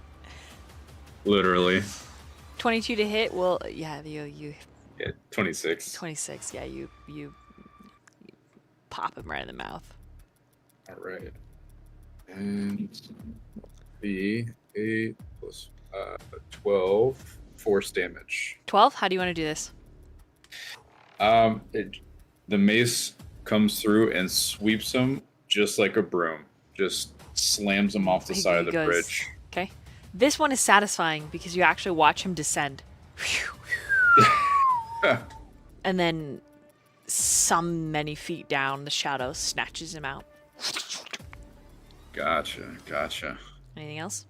Speaker 4: Literally.
Speaker 1: 22 to hit. Well, yeah, you
Speaker 4: Yeah, 26.
Speaker 1: 26. Yeah, you pop him right in the mouth.
Speaker 4: All right. And the 8 plus 12 force damage.
Speaker 1: 12. How do you want to do this?
Speaker 4: The mace comes through and sweeps him just like a broom. Just slams him off the
Speaker 1: He-
Speaker 4: side
Speaker 1: he
Speaker 4: of the
Speaker 1: goes-
Speaker 4: bridge.
Speaker 1: Okay. This one is satisfying because you actually watch him descend. And then some many feet down, the shadow snatches him out.
Speaker 4: Gotcha.
Speaker 1: Anything else?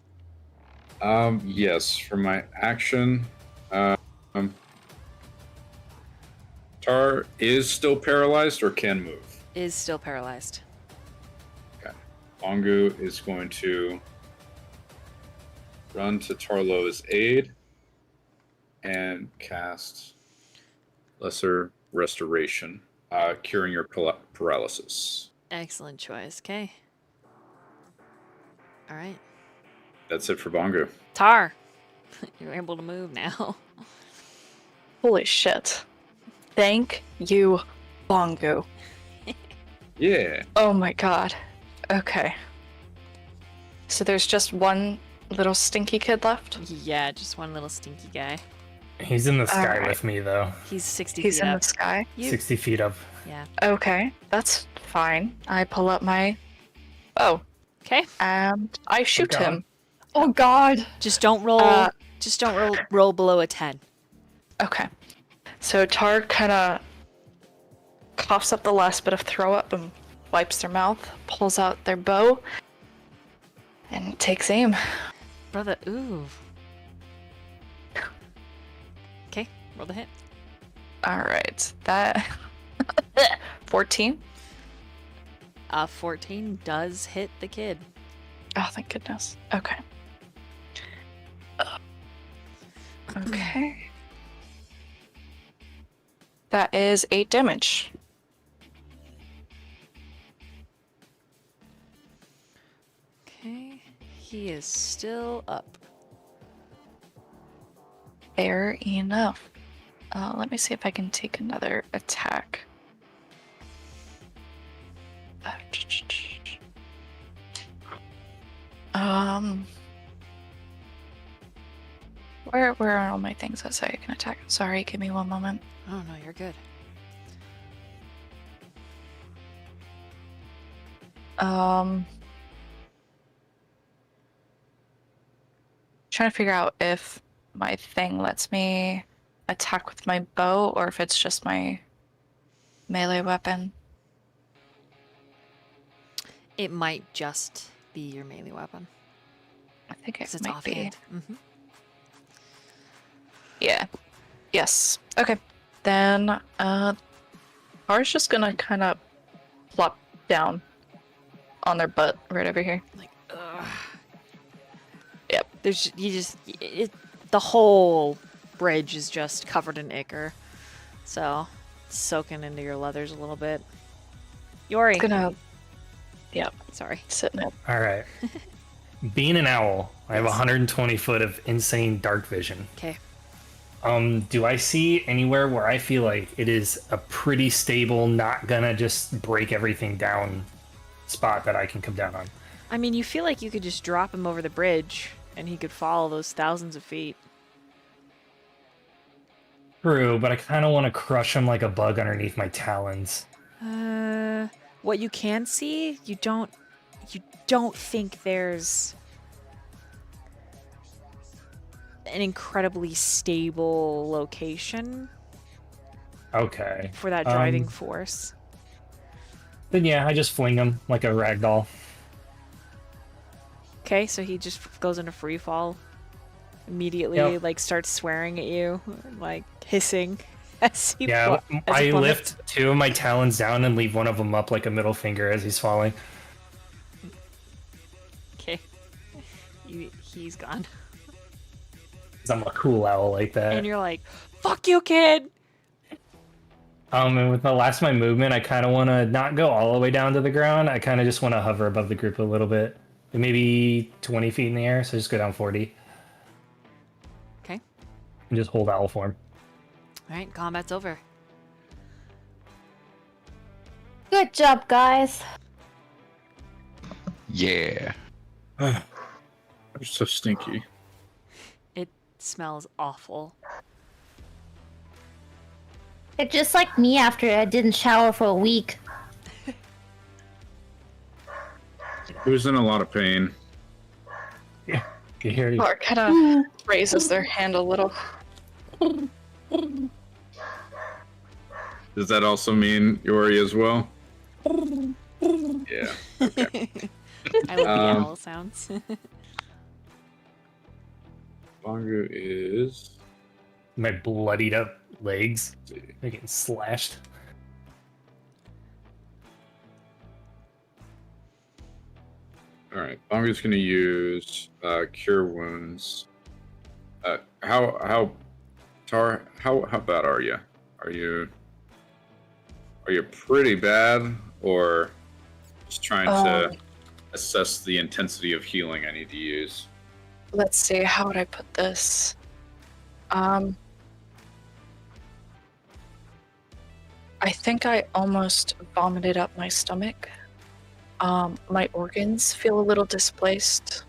Speaker 4: Yes, for my action, Tar is still paralyzed or can move.
Speaker 1: Is still paralyzed.
Speaker 4: Okay. Bongu is going to run to Tarlo's aid and cast Lesser Restoration, curing your paralysis.
Speaker 1: Excellent choice. Okay. All right.
Speaker 4: That's it for Bongu.
Speaker 1: Tar, you're able to move now.
Speaker 2: Holy shit. Thank you, Bongu.
Speaker 4: Yeah.
Speaker 2: Oh my god. Okay. So there's just one little stinky kid left?
Speaker 1: Yeah, just one little stinky guy.
Speaker 6: He's in the sky
Speaker 2: Alright.
Speaker 6: with me, though.
Speaker 1: He's 60
Speaker 2: He's
Speaker 1: feet
Speaker 2: in
Speaker 1: up.
Speaker 2: the sky?
Speaker 6: 60 feet up.
Speaker 1: Yeah.
Speaker 2: Okay, that's fine. I pull up my bow
Speaker 1: Okay.
Speaker 2: and I shoot
Speaker 6: God.
Speaker 2: him. Oh god.
Speaker 1: Just don't roll. Just don't roll below a 10.
Speaker 2: Okay. So Tar kind of coughs up the last bit of throw up and wipes their mouth, pulls out their bow, and takes aim.
Speaker 1: Brother, ooh. Okay, roll the hit.
Speaker 2: Alright, that 14.
Speaker 1: 14 does hit the kid.
Speaker 2: Oh, thank goodness. Okay. Okay. That is 8 damage.
Speaker 1: Okay, he is still up.
Speaker 2: Fair enough. Let me see if I can take another attack. Where are all my things that say I can attack? Sorry, give me one moment.
Speaker 1: Oh no, you're good.
Speaker 2: Trying to figure out if my thing lets me attack with my bow or if it's just my melee weapon.
Speaker 1: It might just be your melee weapon.
Speaker 2: I think it
Speaker 1: Because it's
Speaker 2: might
Speaker 1: offhand.
Speaker 2: be. Yeah. Yes. Okay. Then Tara's just gonna kind of plop down on their butt right over here.
Speaker 1: Like, ugh.
Speaker 2: Yep.
Speaker 1: There's the whole bridge is just covered in ichor, so it's soaking into your leathers a little bit. Yori,
Speaker 2: Gonna. Yep.
Speaker 1: sorry.
Speaker 2: Sitting up.
Speaker 6: All right. Being an owl, I have
Speaker 1: Yes.
Speaker 6: 120 foot of insane dark vision.
Speaker 1: Okay.
Speaker 6: Do I see anywhere where I feel like it is a pretty stable, not gonna just break everything down spot that I can come down on?
Speaker 1: I mean, you feel like you could just drop him over the bridge, and he could follow those thousands of feet.
Speaker 6: True, but I kind of want to crush him like a bug underneath my talons.
Speaker 1: What you can see, you don't think there's an incredibly stable location
Speaker 6: Okay.
Speaker 1: for that driving force.
Speaker 6: Then yeah, I just fling him like a rag doll.
Speaker 1: Okay, so he just goes into free fall immediately,
Speaker 6: Yep.
Speaker 1: like starts swearing at you, like hissing as he
Speaker 6: Yeah,
Speaker 1: as he
Speaker 6: I
Speaker 1: plummets.
Speaker 6: lift two of my talons down and leave one of them up like a middle finger as he's falling.
Speaker 1: Okay, he's gone,
Speaker 6: 'Cause I'm a cool owl like that.
Speaker 1: and you're like, "Fuck you, kid."
Speaker 6: And with the last of my movement, I kind of want to not go all the way down to the ground. I kind of just want to hover above the group a little bit, maybe 20 feet in the air. So just go down 40
Speaker 1: Okay,
Speaker 6: and just hold owl form.
Speaker 1: all right, combat's over.
Speaker 7: Good job, guys.
Speaker 5: Yeah.
Speaker 4: They're so stinky.
Speaker 1: It smells awful.
Speaker 7: It's just like me after I didn't shower for a week.
Speaker 4: Who's in a lot of pain?
Speaker 6: Yeah, you hear
Speaker 2: Or kind of raises their hand a little.
Speaker 4: Does that also mean Yori as well? Yeah. Okay.
Speaker 1: I love the owl sounds.
Speaker 4: Bongu is.
Speaker 6: my bloodied up legs.
Speaker 4: Let's see.
Speaker 6: They're getting slashed.
Speaker 4: All right. Bongu's going to use Cure Wounds. How bad are you? Are you pretty bad, or just trying to assess the intensity of healing I need to use?
Speaker 2: Let's see, how would I put this? I think I almost vomited up my stomach. My organs feel a little displaced.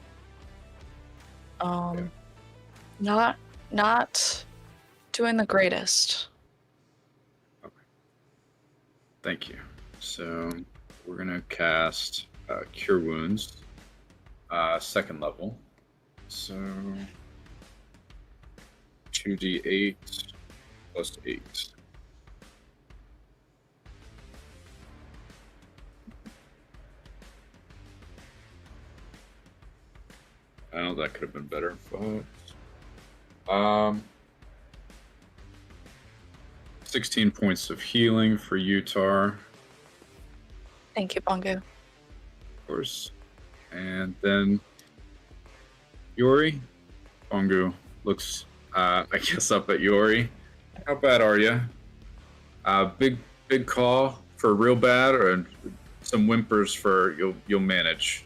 Speaker 2: Not doing the greatest.
Speaker 4: Thank you. So we're gonna cast Cure Wounds, second level. So 2d8 plus 8. I know that could have been better, but 16 points of healing for Utar,
Speaker 2: Thank you, Bongo.
Speaker 4: of course. And then Yori. Bongu looks, I guess, up at Yori. How bad are you? Big call for real bad, or some whimpers for you'll manage?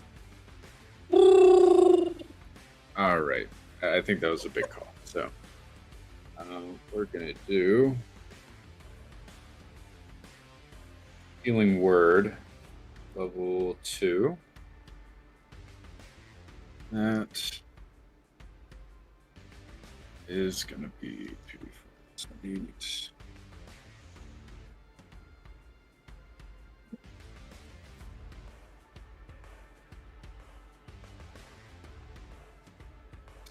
Speaker 4: All right. I think that was a big call. So we're gonna do Healing Word, level 2. That is gonna be 2d4.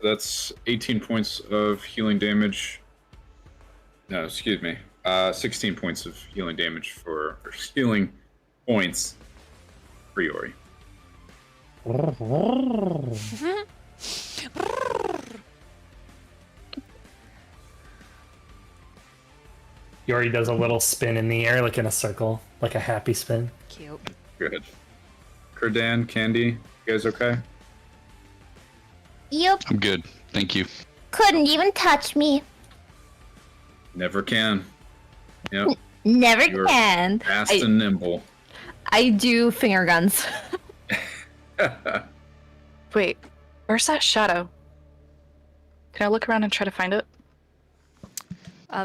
Speaker 4: that's 18 points of healing damage. No, excuse me. 16 points of healing damage or healing points for Yori.
Speaker 6: Yori does a little spin in the air, like in a circle, like a happy spin.
Speaker 1: Cute.
Speaker 4: Good. Kurdan, Candy, you guys okay?
Speaker 7: Yup.
Speaker 5: I'm good. Thank you.
Speaker 7: Couldn't even touch me.
Speaker 4: Never can. Yep.
Speaker 7: Never
Speaker 4: You're
Speaker 7: can.
Speaker 4: fast and nimble.
Speaker 3: I do finger guns.
Speaker 2: Wait, where's that shadow? Can I look around and try to find it?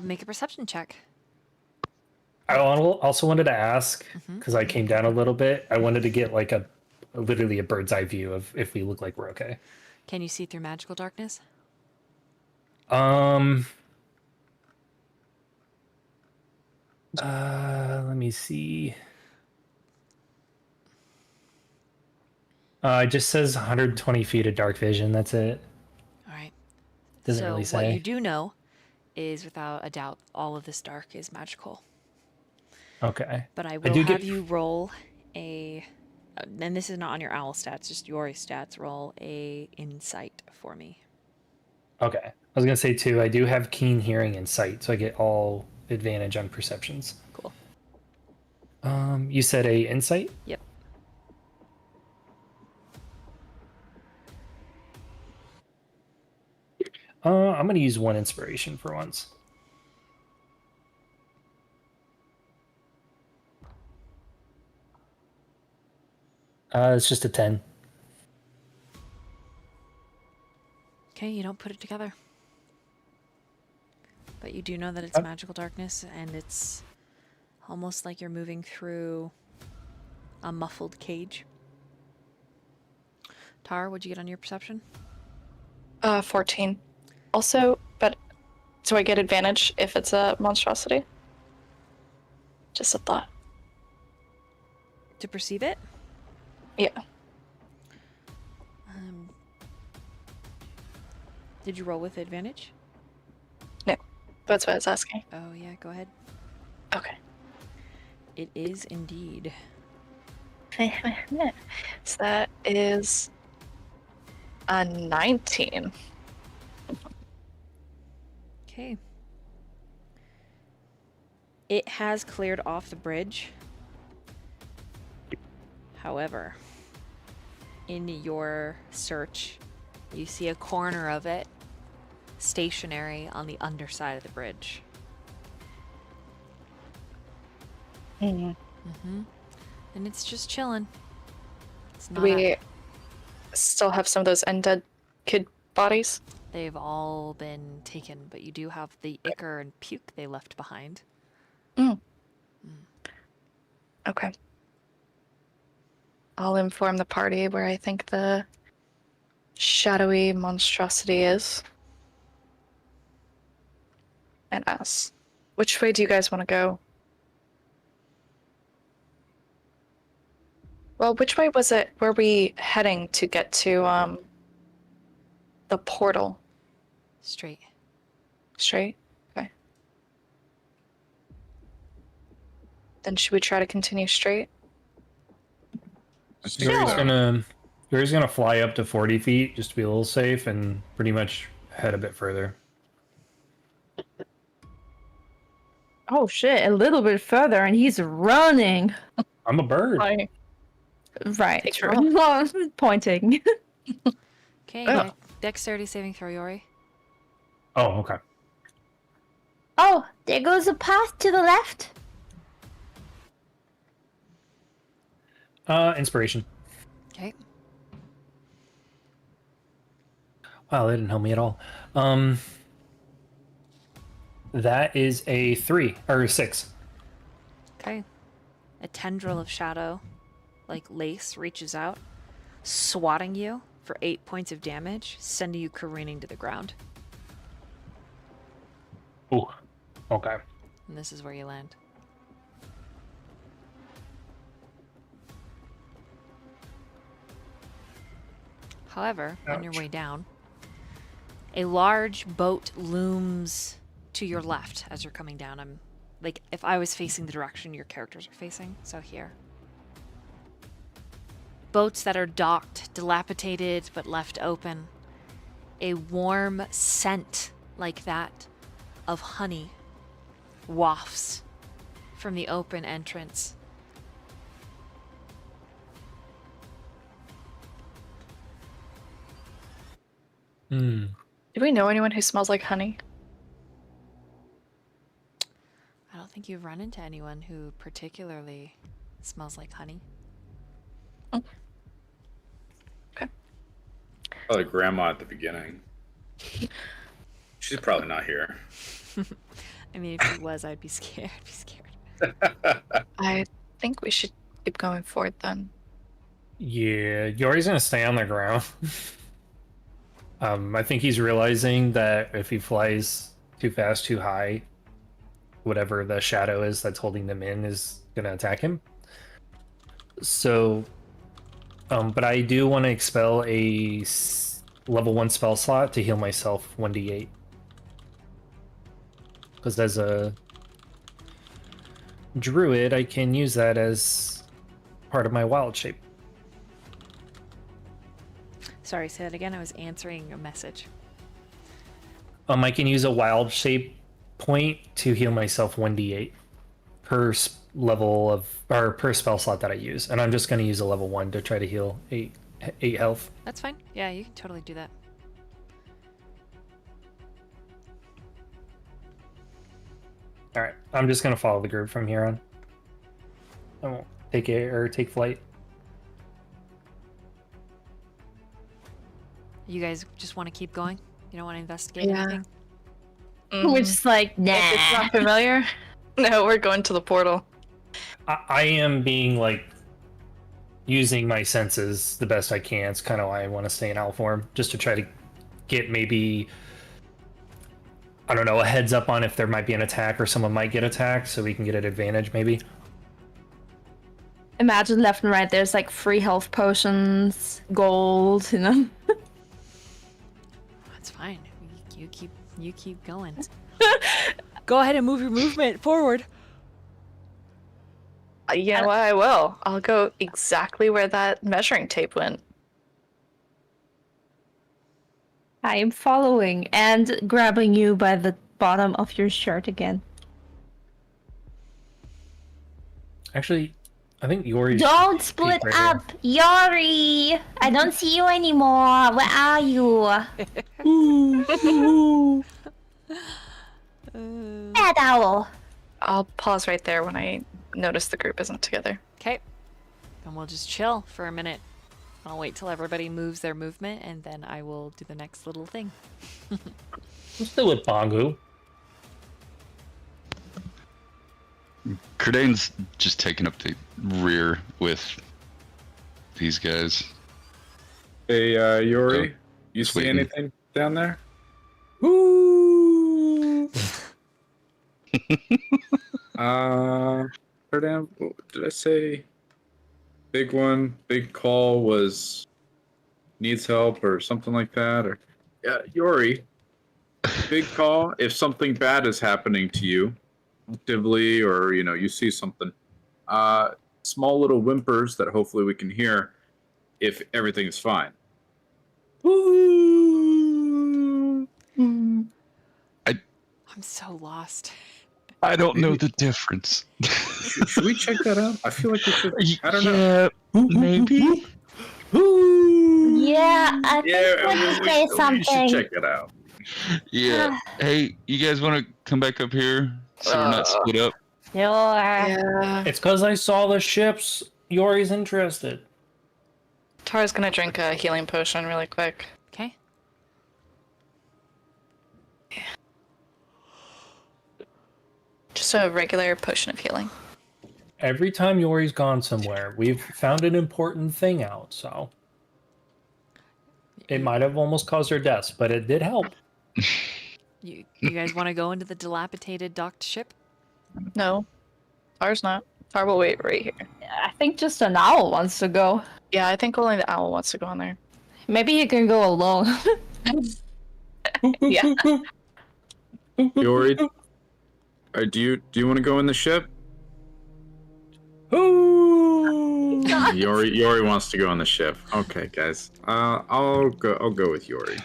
Speaker 1: Make a perception check.
Speaker 6: I also wanted to ask, because I came down a little bit, I wanted to get like literally a bird's eye view of if we look like we're okay.
Speaker 1: Can you see through magical darkness?
Speaker 6: Let me see. It just says 120 feet of dark vision. That's it.
Speaker 1: All right.
Speaker 6: Doesn't
Speaker 1: so
Speaker 6: really
Speaker 1: what
Speaker 6: say.
Speaker 1: you do know is, without a doubt, all of this dark is magical.
Speaker 6: Okay.
Speaker 1: But I will
Speaker 6: do
Speaker 1: have
Speaker 6: get-
Speaker 1: you roll a, and this is not on your owl stats, just your stats. Roll a insight for me.
Speaker 6: Okay. I was gonna say too. I do have keen hearing and sight, so I get all advantage on perceptions.
Speaker 1: Cool.
Speaker 6: You said a insight.
Speaker 1: Yep.
Speaker 6: I'm gonna use one inspiration for once. It's just a 10.
Speaker 1: Okay, you don't put it together. But you do know that it's magical darkness, and it's almost like you're moving through a muffled cage. Tar, what'd you get on your perception?
Speaker 2: 14. Also, but do I get advantage if it's a monstrosity? Just a thought.
Speaker 1: To perceive it?
Speaker 2: Yeah.
Speaker 1: Did you roll with advantage?
Speaker 2: No. That's what I was asking.
Speaker 1: Oh, yeah, go ahead.
Speaker 2: Okay.
Speaker 1: It is indeed.
Speaker 2: So that is a 19.
Speaker 1: Okay. It has cleared off the bridge. However, in your search, you see a corner of it stationary on the underside of the bridge.
Speaker 2: Mm.
Speaker 1: And it's just chilling. It's
Speaker 2: Do
Speaker 1: not
Speaker 2: we still have some of those undead kid bodies?
Speaker 1: They've all been taken, but you do have the ichor and puke they left behind.
Speaker 2: Okay. I'll inform the party where I think the shadowy monstrosity is. And ask, which way do you guys want to go? Well, which way was it? Were we heading to get to the portal?
Speaker 1: Straight.
Speaker 2: Straight? Okay. Then should we try to continue straight?
Speaker 4: I think
Speaker 6: Yuri's gonna fly up to 40 feet just to be a little safe and pretty much head a bit further.
Speaker 3: Oh shit, a little bit further and he's running.
Speaker 6: I'm a bird.
Speaker 2: Fine.
Speaker 3: Right,
Speaker 2: Take
Speaker 3: true.
Speaker 2: your
Speaker 3: Well, pointing.
Speaker 1: Okay,
Speaker 2: Oh.
Speaker 1: dexterity saving throw, Yori.
Speaker 6: Oh, okay.
Speaker 7: Oh, there goes a path to the left.
Speaker 6: Inspiration.
Speaker 1: Okay.
Speaker 6: Wow, that didn't help me at all. That is a 3 or a 6.
Speaker 1: Okay. A tendril of shadow, like lace, reaches out, swatting you for 8 points of damage, sending you careening to the ground.
Speaker 6: Ooh. Okay.
Speaker 1: And this is where you land. However, on your
Speaker 6: Ouch.
Speaker 1: way down, A large boat looms to your left as you're coming down. I'm like, if I was facing the direction your characters are facing, so here. Boats that are docked, dilapidated but left open. A warm scent like that of honey wafts from the open entrance.
Speaker 6: Hmm.
Speaker 2: Do we know anyone who smells like honey?
Speaker 1: I don't think you've run into anyone who particularly smells like honey.
Speaker 2: Oh. Okay.
Speaker 4: Probably grandma at the beginning. She's probably not here.
Speaker 1: I mean, if she was, I'd be scared. I'd be scared.
Speaker 2: I think we should keep going forward then.
Speaker 6: Yeah, Yori's gonna stay on the ground. I think he's realizing that if he flies too fast, too high, whatever the shadow is that's holding them in is gonna attack him. So, but I do want to expel a level 1 spell slot to heal myself 1d8. Because as a druid, I can use that as part of my wild shape.
Speaker 1: Sorry, say that again. I was answering a message.
Speaker 6: I can use a wild shape point to heal myself 1d8 per level of, or per spell slot that I use, and I'm just going to use a level 1 to try to heal 8 health.
Speaker 1: That's fine. Yeah, you can totally do that.
Speaker 6: All right, I'm just going to follow the group from here on. I won't take air or take flight.
Speaker 1: You guys just want to keep going? You don't want to investigate
Speaker 2: Yeah.
Speaker 1: anything?
Speaker 3: We're just like, nah.
Speaker 2: If it's not familiar, no, we're going to the portal.
Speaker 6: I am being like using my senses the best I can. It's kind of why I want to stay in owl form, just to try to get maybe, I don't know, a heads up on if there might be an attack or someone might get attacked, so we can get an advantage maybe.
Speaker 3: Imagine left and right, there's like free health potions, gold, you know?
Speaker 1: That's fine. You keep going. Go ahead and move your movement forward.
Speaker 2: You know what? I will. I'll go exactly where that measuring tape went.
Speaker 3: I am following and grabbing you by the bottom of your shirt again.
Speaker 6: Actually, I think Yori's...
Speaker 3: Don't split
Speaker 6: right
Speaker 3: up, Yori! I don't see you anymore. Where are you? Bad owl.
Speaker 2: I'll pause right there when I notice the group isn't together.
Speaker 1: Okay. Then we'll just chill for a minute. I'll wait till everybody moves their movement, and then I will do the next little thing.
Speaker 6: I'm still with Bongu.
Speaker 5: Kurdan's just taking up the rear with these guys.
Speaker 4: Hey, Yori,
Speaker 5: Oh,
Speaker 4: you see
Speaker 5: waiting.
Speaker 4: anything down there? Kurdan, did I say big one, big call was needs help or something like that? Or yeah, Yori, big call. If something bad is happening to you, actively, or you see something, small little whimpers that hopefully we can hear if everything's fine.
Speaker 1: I'm so lost.
Speaker 5: I don't know the difference.
Speaker 4: Should we check that out? I feel like we should. I don't know.
Speaker 5: Yeah, maybe.
Speaker 7: Yeah, I think we should say
Speaker 4: We should
Speaker 7: something.
Speaker 4: check it out.
Speaker 5: Yeah. Hey, you guys want to come back up here so we're not split up?
Speaker 7: Sure.
Speaker 2: Yeah.
Speaker 6: It's because I saw the ships. Yori's interested.
Speaker 2: Tara's gonna drink a healing potion really quick.
Speaker 1: Okay.
Speaker 2: Just a regular potion of healing.
Speaker 6: Every time Yori's gone somewhere, we've found an important thing out, so... It might have almost caused her deaths, but it did help.
Speaker 1: You guys want to go into the dilapidated docked ship?
Speaker 2: No, Tara's not. Tara will wait right here.
Speaker 3: I think just an owl wants to go.
Speaker 2: Yeah, I think only the owl wants to go in there.
Speaker 3: Maybe he can go alone.
Speaker 2: Yeah.
Speaker 4: Yori, do you want to go in the ship?
Speaker 6: Ooh.
Speaker 4: Yori wants to go on the ship. Okay, guys. I'll go with Yori.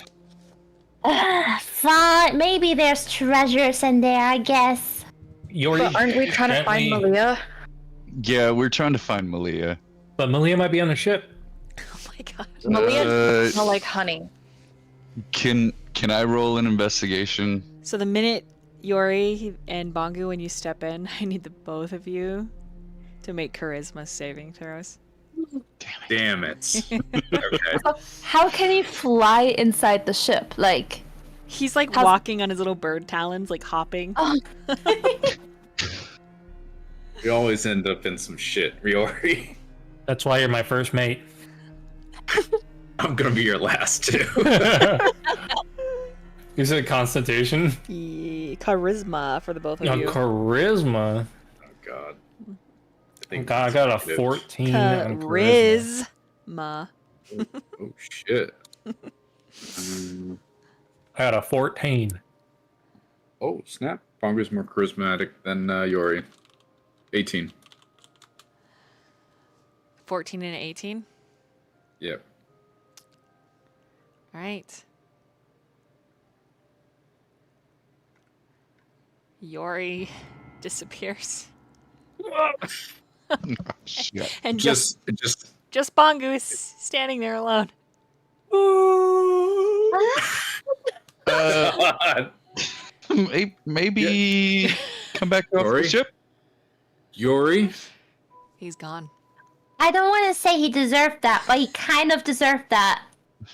Speaker 7: Fine. Maybe there's treasures in there, I guess.
Speaker 6: Yori,
Speaker 2: But aren't we trying to find
Speaker 6: gently-
Speaker 2: Malia?
Speaker 5: Yeah, we're trying to find Malia.
Speaker 6: But Malia might be on the ship.
Speaker 1: Oh my god.
Speaker 2: Malia smell like honey.
Speaker 5: Can I roll an investigation?
Speaker 1: So the minute Yori and Bongu, when you step in, I need the both of you to make charisma saving throws.
Speaker 4: Damn it. Okay.
Speaker 3: How can he fly inside the ship? Like,
Speaker 1: He's like
Speaker 3: How's-
Speaker 1: walking on his little bird talons, like hopping.
Speaker 4: We always end up in some shit, Yori.
Speaker 6: That's why you're my first mate.
Speaker 4: I'm gonna be your last too.
Speaker 6: You said constitution?
Speaker 1: Charisma for the both of
Speaker 6: No,
Speaker 1: you.
Speaker 6: charisma.
Speaker 4: Oh god.
Speaker 6: I got a 14 on charisma.
Speaker 1: Charisma.
Speaker 4: Oh shit.
Speaker 6: I got a 14.
Speaker 4: Oh snap! Bongu's more charismatic than Yori. 18.
Speaker 1: 14 and 18.
Speaker 4: Yep.
Speaker 1: All right. Yori disappears.
Speaker 5: Shit.
Speaker 1: And
Speaker 4: Just
Speaker 1: just Bongu is standing there alone.
Speaker 5: Maybe come back off
Speaker 4: Yori?
Speaker 5: the ship.
Speaker 4: Yori.
Speaker 1: He's gone.
Speaker 7: I don't want to say he deserved that, but he kind of deserved that.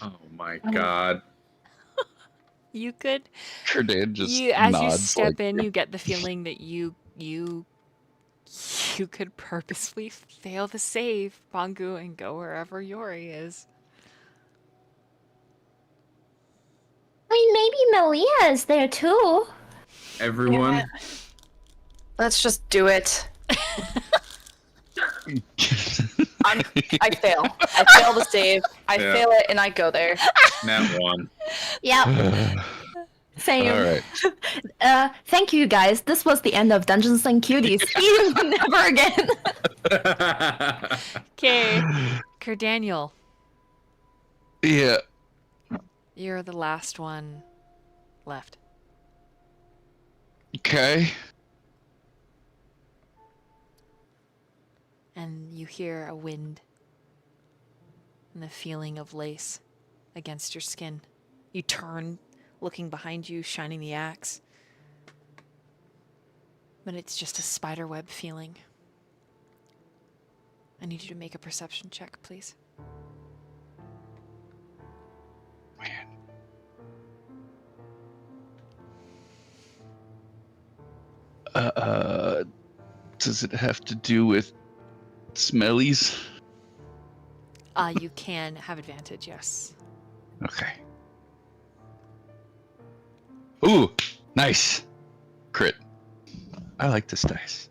Speaker 4: Oh my god.
Speaker 1: You could
Speaker 5: Kurdan just
Speaker 1: as you
Speaker 5: nods
Speaker 1: step
Speaker 5: like,
Speaker 1: in, you get the feeling that you could purposefully fail to save Bongu and go wherever Yori is.
Speaker 7: I mean, maybe Malia is there too.
Speaker 4: Everyone.
Speaker 2: Let's just do it. I fail. I fail the save. I
Speaker 4: Yeah.
Speaker 2: fail it, and I go there.
Speaker 4: Nat 1.
Speaker 7: Yep.
Speaker 3: same.
Speaker 5: All right.
Speaker 3: Thank you guys. This was the end of Dungeons and Cuties. See you never again.
Speaker 1: Okay, Kerdaniel,
Speaker 5: Yeah.
Speaker 1: you're the last one left.
Speaker 5: Okay.
Speaker 1: And you hear a wind and the feeling of lace against your skin. You turn, looking behind you, shining the axe. But it's just a spiderweb feeling. I need you to make a perception check, please.
Speaker 5: Man. Does it have to do with smellies?
Speaker 1: You can have advantage, yes.
Speaker 5: Okay. Ooh, nice. Crit. I like this dice.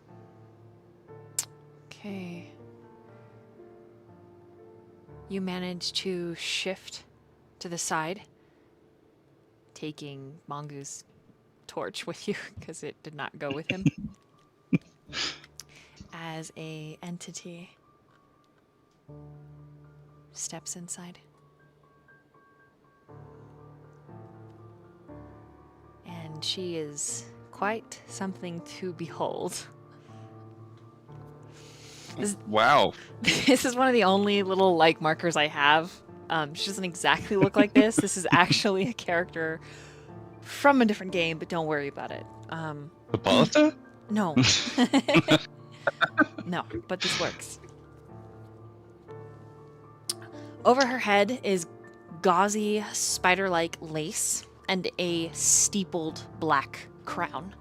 Speaker 1: Okay. You manage to shift to the side, taking Mongoose torch with you because it did not go with him. As a entity steps inside. And she is quite something to behold.
Speaker 5: Wow.
Speaker 1: This is one of the only little like markers I have. She doesn't exactly look like this. This is actually a character from a different game, but don't worry about it.
Speaker 5: Hippolyta?
Speaker 1: No. No, but this works. Over her head is gauzy, spider-like lace and a steepled black crown.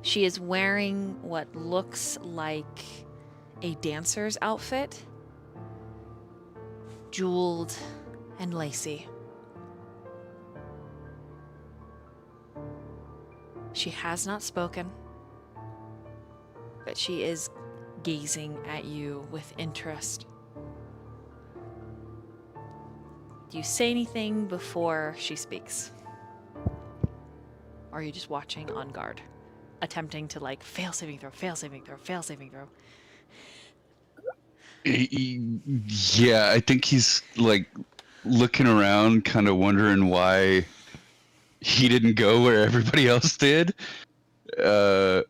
Speaker 1: She is wearing what looks like a dancer's outfit, jeweled and lacy. She has not spoken, but she is gazing at you with interest. Do you say anything before she speaks? Or are you just watching on guard, attempting to like fail saving throw, fail saving throw, fail saving throw?
Speaker 5: Yeah, I think he's like looking around, kind of wondering why he didn't go where everybody else did, and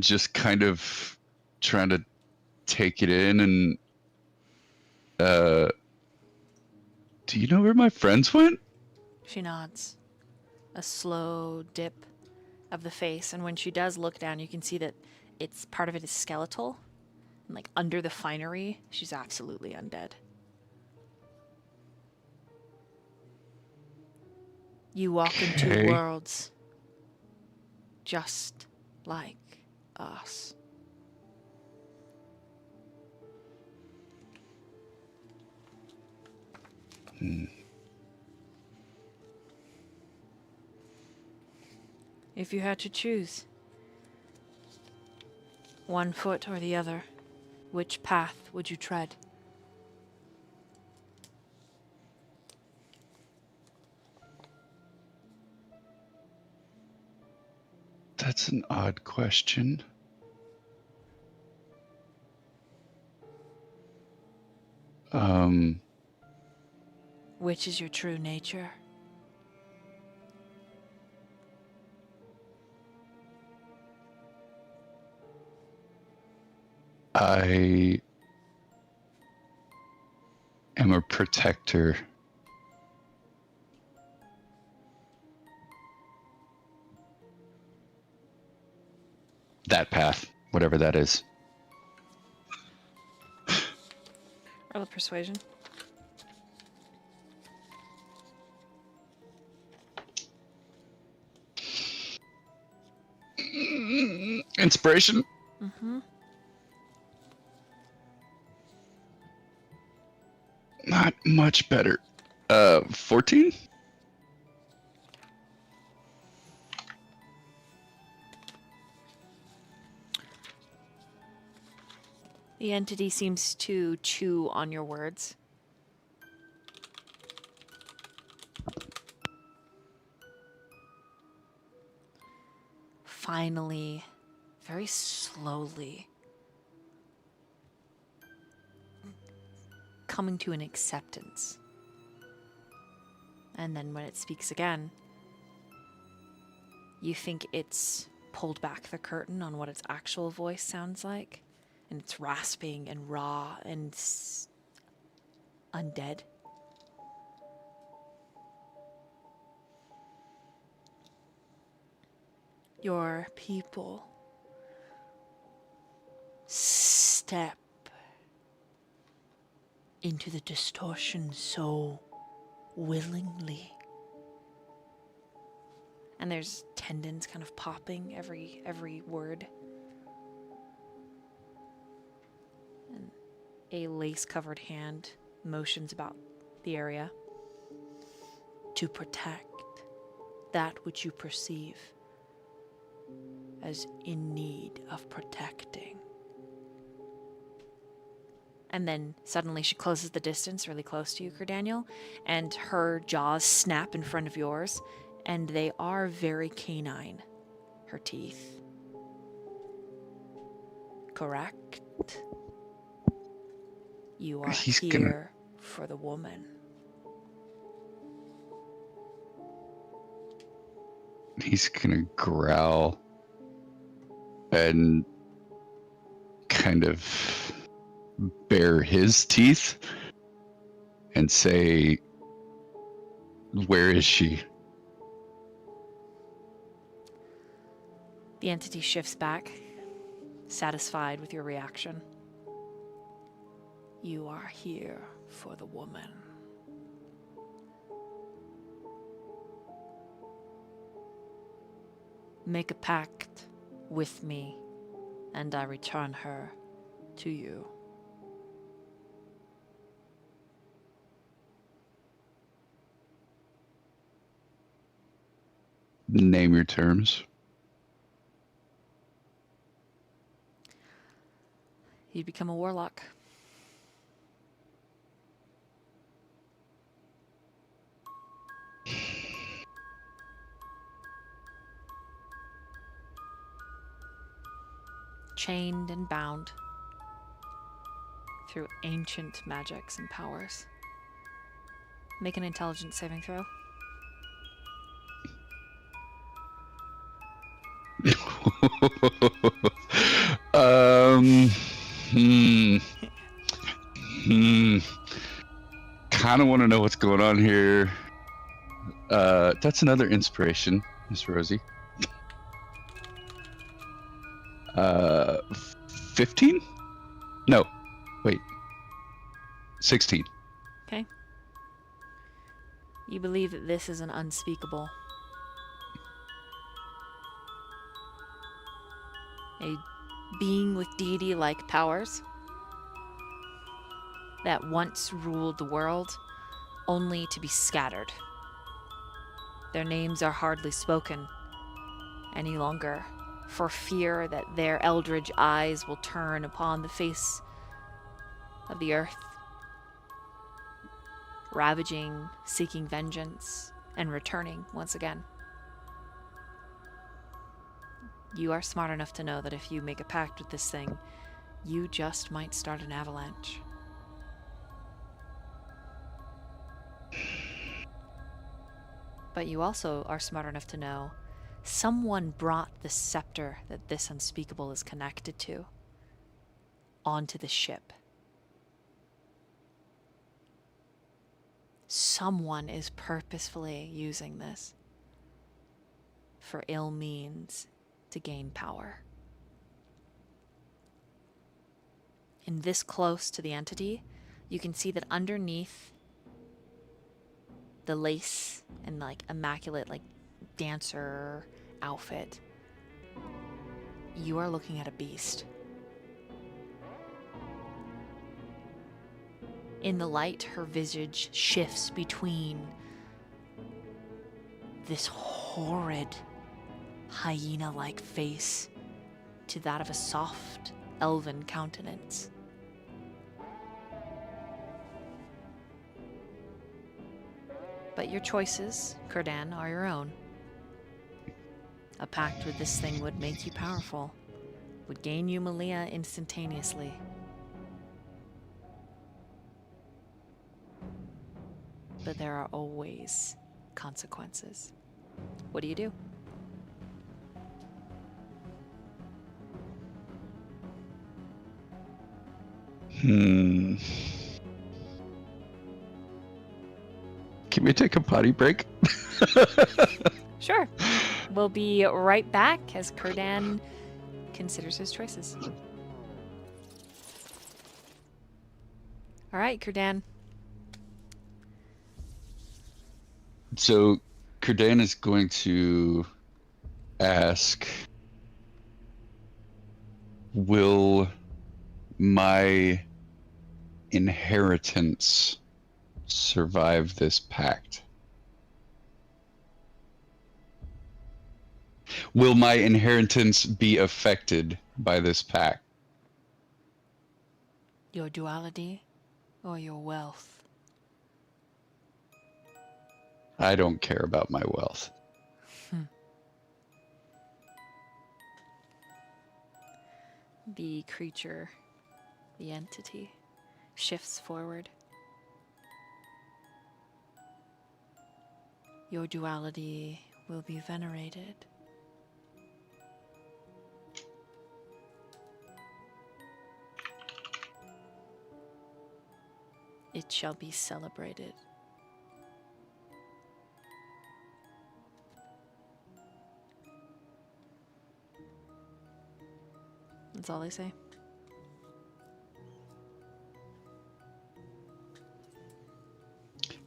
Speaker 5: just kind of trying to take it in. And do you know where my friends went?
Speaker 1: She nods. A slow dip of the face, and when she does look down, you can see that it's part of it is skeletal, and like under the finery, she's absolutely undead. You walk in two
Speaker 5: Okay.
Speaker 1: worlds, just like us. If you had to choose one foot or the other, which path would you tread?
Speaker 5: That's an odd question.
Speaker 1: Which is your true nature?
Speaker 5: I am a protector. That path, whatever that is.
Speaker 1: Roll a persuasion.
Speaker 5: Inspiration?
Speaker 1: Mm-hmm.
Speaker 5: Not much better. 14?
Speaker 1: The entity seems to chew on your words. Finally, very slowly, coming to an acceptance. And then when it speaks again, you think it's pulled back the curtain on what its actual voice sounds like. And it's rasping and raw and undead. Your people step into the distortion so willingly. And there's tendons kind of popping every word. And a lace-covered hand motions about the area to protect that which you perceive as in need of protecting. And then suddenly she closes the distance really close to you, Daniel, and her jaws snap in front of yours, and they are very canine, her teeth. Correct? You are here for the woman.
Speaker 5: He's gonna growl and kind of bare his teeth and say, "Where is she?"
Speaker 1: The entity shifts back, satisfied with your reaction. You are here for the woman. Make a pact with me, and I return her to you.
Speaker 5: Name your terms.
Speaker 1: You become a warlock. chained and bound through ancient magics and powers. Make an intelligence saving throw.
Speaker 5: um, hmm, kind of want to know what's going on here. That's another inspiration, Miss Rosie. 15? No, wait. 16.
Speaker 1: Okay. You believe that this is an unspeakable, a being with deity-like powers that once ruled the world, only to be scattered. Their names are hardly spoken any longer, for fear that their eldritch eyes will turn upon the face of the earth, ravaging, seeking vengeance, and returning once again. You are smart enough to know that if you make a pact with this thing, you just might start an avalanche. But you also are smart enough to know someone brought the scepter that this unspeakable is connected to onto the ship. Someone is purposefully using this for ill means to gain power. And this close to the entity, you can see that underneath the lace and like immaculate like dancer outfit, you are looking at a beast. In the light, her visage shifts between this horrid hyena-like face to that of a soft elven countenance. But your choices, Kurdan, are your own. A pact with this thing would make you powerful, would gain you Malia instantaneously. But there are always consequences. What do you do?
Speaker 5: Can we take a potty break?
Speaker 1: Sure. We'll be right back as Kurdan considers his choices. All right, Kurdan.
Speaker 5: So, Kurdan is going to ask, will my inheritance survive this pact? Will my inheritance be affected by this pact?
Speaker 1: Your duality or your wealth?
Speaker 5: I don't care about my wealth.
Speaker 1: The creature, the entity, shifts forward. Your duality will be venerated. It shall be celebrated. That's all they say.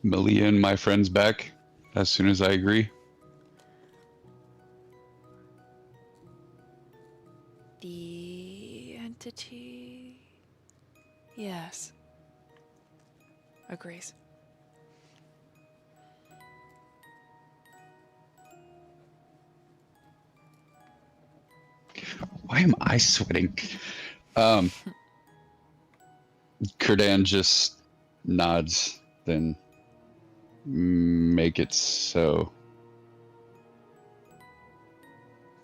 Speaker 5: Malia and my friends back as soon as I agree.
Speaker 1: The entity... Yes. Agrees.
Speaker 5: Why am I sweating? Kurdan just nods, then make it so.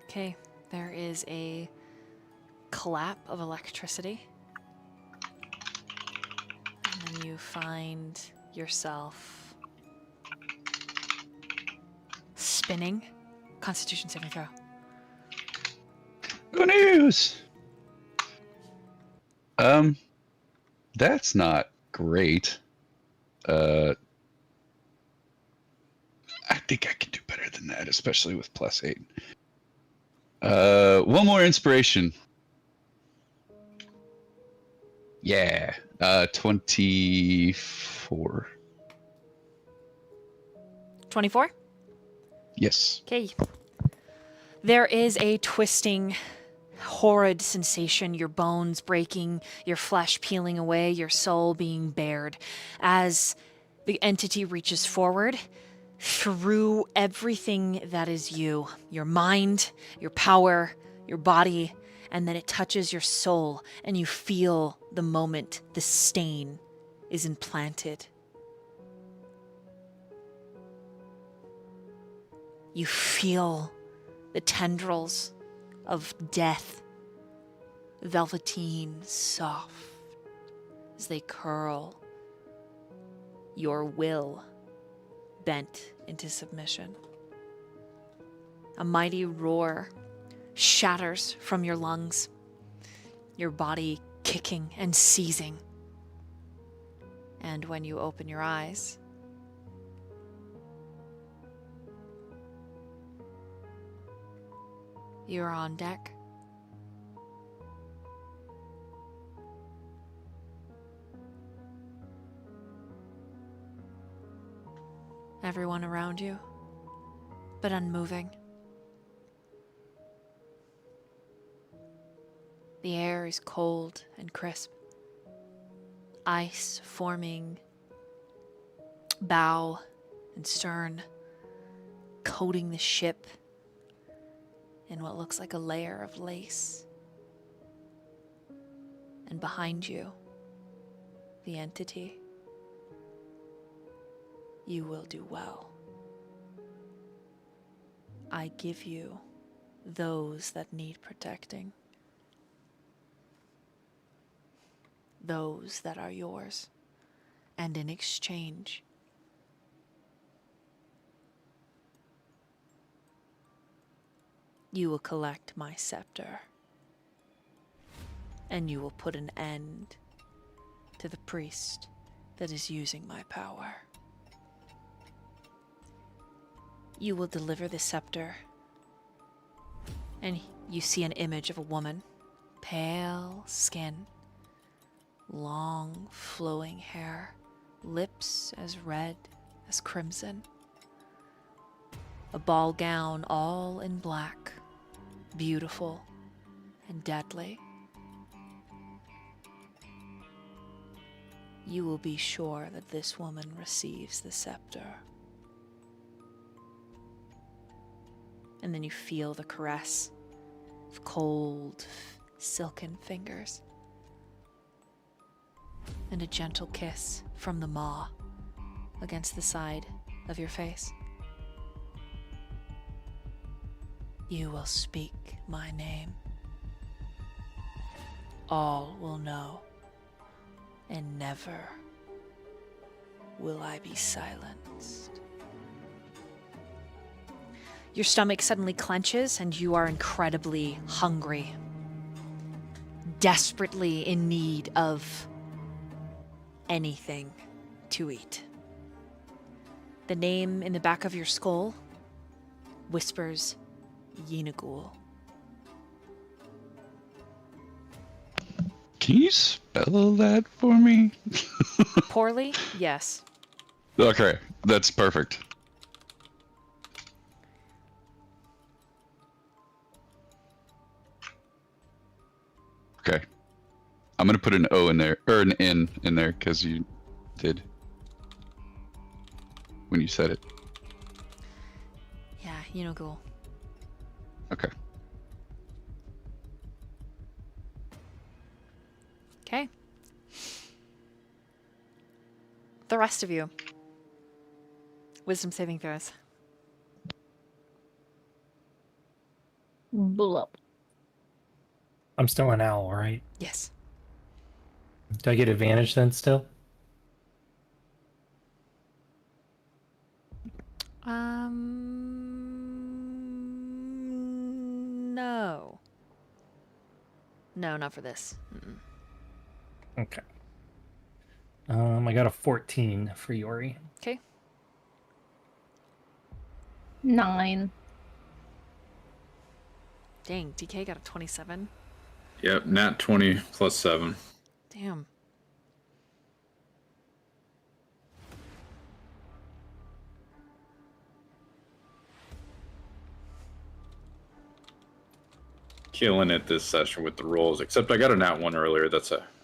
Speaker 1: Okay, there is a clap of electricity. And then you find yourself spinning. Constitution saving throw.
Speaker 5: Good news. That's not great. I think I can do better than that, especially with +8. One more inspiration. Yeah. 24.
Speaker 1: 24?
Speaker 5: Yes.
Speaker 1: Okay. There is a twisting, horrid sensation, your bones breaking, your flesh peeling away, your soul being bared. As the entity reaches forward through everything that is you, your mind, your power, your body, and then it touches your soul, and you feel the moment the stain is implanted. You feel the tendrils of death, velveteen, soft, as they curl your will bent into submission. A mighty roar shatters from your lungs, your body kicking and seizing. And when you open your eyes, you're on deck. Everyone around you, but unmoving. The air is cold and crisp. Ice forming bow and stern, coating the ship in what looks like a layer of lace. And behind you, the entity. You will do well. I give you those that need protecting. Those that are yours. And in exchange, you will collect my scepter. And you will put an end to the priest that is using my power. You will deliver the scepter, and you see an image of a woman, pale skin, long flowing hair, lips as red as crimson, a ball gown all in black, beautiful and deadly. You will be sure that this woman receives the scepter. And then you feel the caress of cold, silken fingers. And a gentle kiss from the maw against the side of your face. You will speak my name. All will know, and never will I be silenced. Your stomach suddenly clenches and you are incredibly hungry, desperately in need of anything to eat. The name in the back of your skull whispers Yinagul.
Speaker 5: Can you spell that for me?
Speaker 1: Poorly? Yes.
Speaker 5: Okay, that's perfect. Okay. I'm gonna put an O in there, or an N in there, because you did when you said it.
Speaker 1: Yeah, Yinagul.
Speaker 5: Okay.
Speaker 1: Okay. The rest of you. Wisdom saving throws.
Speaker 3: Bull up.
Speaker 6: I'm still an owl, right?
Speaker 1: Yes.
Speaker 6: Do I get advantage then still?
Speaker 1: No. No, not for this. Mm-mm.
Speaker 6: Okay. I got a 14 for Yori.
Speaker 1: Okay.
Speaker 3: 9.
Speaker 1: Dang, DK got a 27.
Speaker 4: Yep, nat 20 plus 7.
Speaker 1: Damn.
Speaker 4: Killing it this session with the rolls, except I got a nat 1 earlier.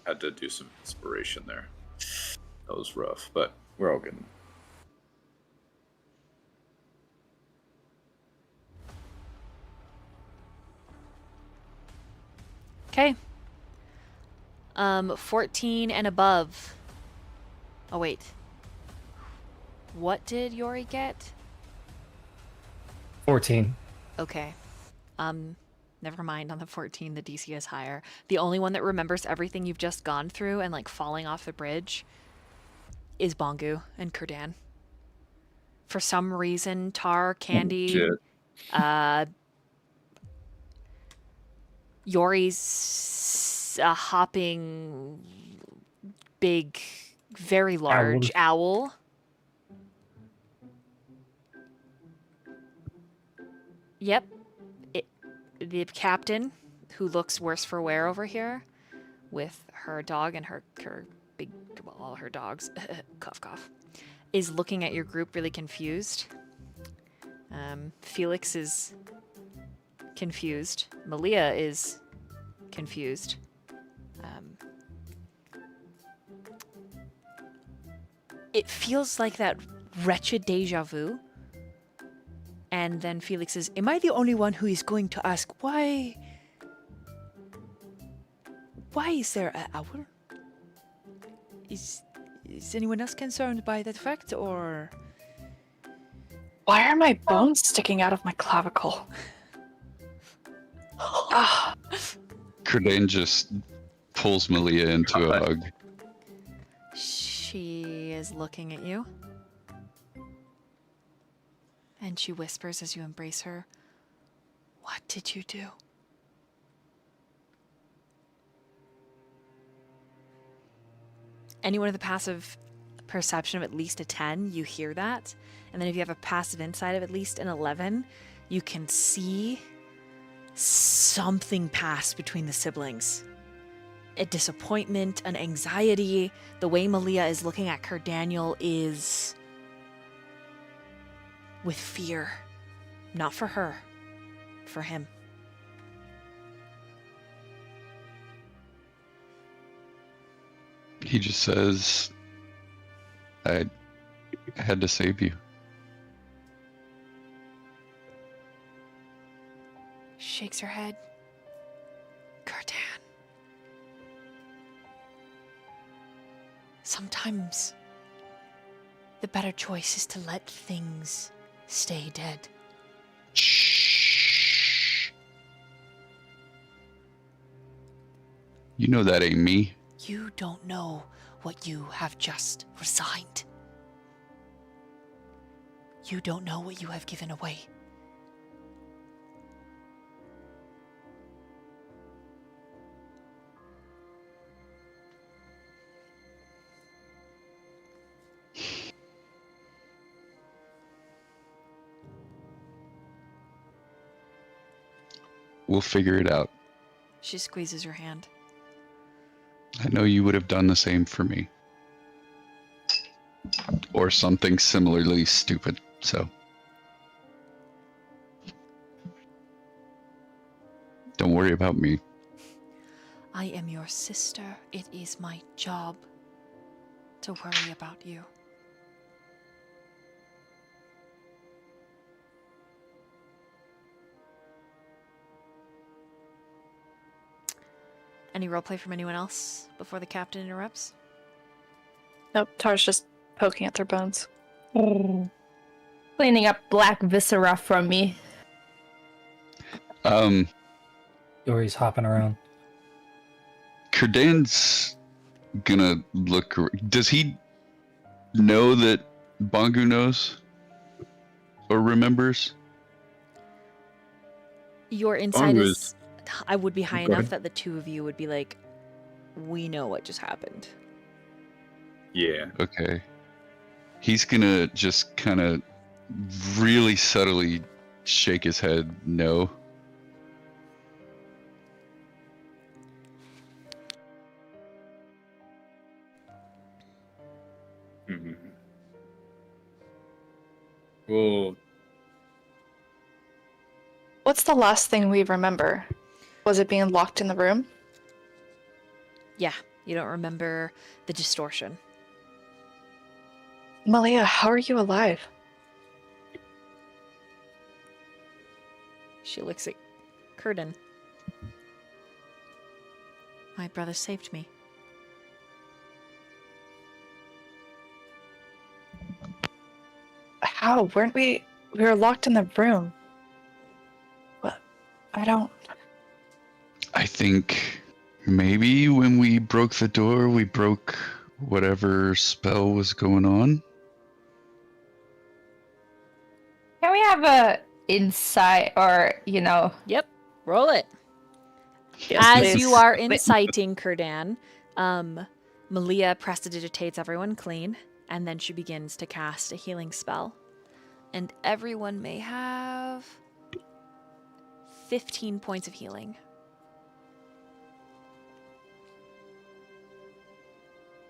Speaker 4: Had to do some inspiration there. That was rough, but we're all good.
Speaker 1: Okay. 14 and above. Oh, wait. What did Yori get?
Speaker 6: 14.
Speaker 1: Okay. Never mind on the 14, the DC is higher. The only one that remembers everything you've just gone through and, like, falling off the bridge is Bongu and Kurdan. For some reason, Tar, Candy,
Speaker 4: Shit.
Speaker 1: Yori's a hopping, big, very large owl. Yep. The captain, who looks worse for wear over here, with her dog and her big, well, all her dogs, cough, cough, is looking at your group really confused. Felix is confused. Malia is confused. It feels like that wretched deja vu. And then Felix says, "Am I the only one who is going to ask why? Why is there an owl? Is anyone else concerned by that fact, or?"
Speaker 2: Why are my bones sticking out of my clavicle? Ah.
Speaker 5: Kurdan just pulls Malia into a hug.
Speaker 1: She is looking at you. And she whispers as you embrace her, "What did you do?" Anyone with a passive perception of at least a 10, you hear that. And then if you have a passive insight of at least an 11, you can see something pass between the siblings. A disappointment, an anxiety. The way Malia is looking at Daniel is with fear. Not for her, for him.
Speaker 5: He just says, I had to save you.
Speaker 1: Shakes her head. Kurdan. Sometimes the better choice is to let things stay dead.
Speaker 5: Shh. You know that ain't me.
Speaker 1: You don't know what you have just resigned. You don't know what you have given away.
Speaker 5: We'll figure it out.
Speaker 1: She squeezes your hand.
Speaker 5: I know you would have done the same for me. Or something similarly stupid, so. Don't worry about me.
Speaker 1: I am your sister. It is my job to worry about you. Any roleplay from anyone else before the captain interrupts?
Speaker 2: Nope, Tar's just poking at their bones.
Speaker 3: Cleaning up black viscera from me.
Speaker 6: Yori's hopping around.
Speaker 5: Kurdan's gonna look. Does he know that Bongu knows or remembers?
Speaker 1: Your insight
Speaker 4: Bongu
Speaker 1: is, I would be high
Speaker 4: Go
Speaker 1: enough
Speaker 4: ahead.
Speaker 1: that the two of you would be like, we know what just happened.
Speaker 4: Yeah.
Speaker 5: Okay. He's gonna just kind of really subtly shake his head no.
Speaker 4: Mm-hmm. Well,
Speaker 2: What's the last thing we remember? Was it being locked in the room?
Speaker 1: Yeah, you don't remember the distortion.
Speaker 2: Malia, how are you alive?
Speaker 1: She looks at Kurdan. My brother saved me.
Speaker 2: How? Weren't we? We were locked in the room. What? I don't.
Speaker 5: I think maybe when we broke the door, we broke whatever spell was going on.
Speaker 3: Can we have a insight or,
Speaker 1: Yep, roll it.
Speaker 2: Yes,
Speaker 1: As
Speaker 2: please.
Speaker 1: you are inciting Kurdan, Malia prestidigitates everyone clean, and then she begins to cast a healing spell. And everyone may have 15 points of healing.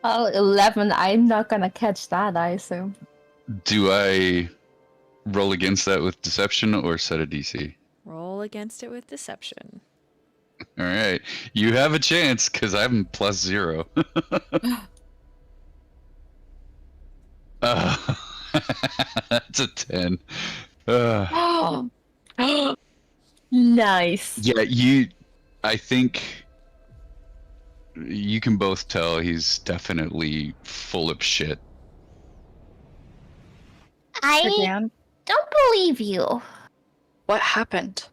Speaker 3: Oh, 11. I'm not gonna catch that, I assume.
Speaker 5: Do I roll against that with deception or set a DC?
Speaker 1: Roll against it with deception.
Speaker 5: All right. You have a chance because I'm +0. That's a 10.
Speaker 3: Oh, nice.
Speaker 5: Yeah, I think you can both tell he's definitely full of shit.
Speaker 7: I
Speaker 2: Dan,
Speaker 7: don't believe you.
Speaker 2: what happened?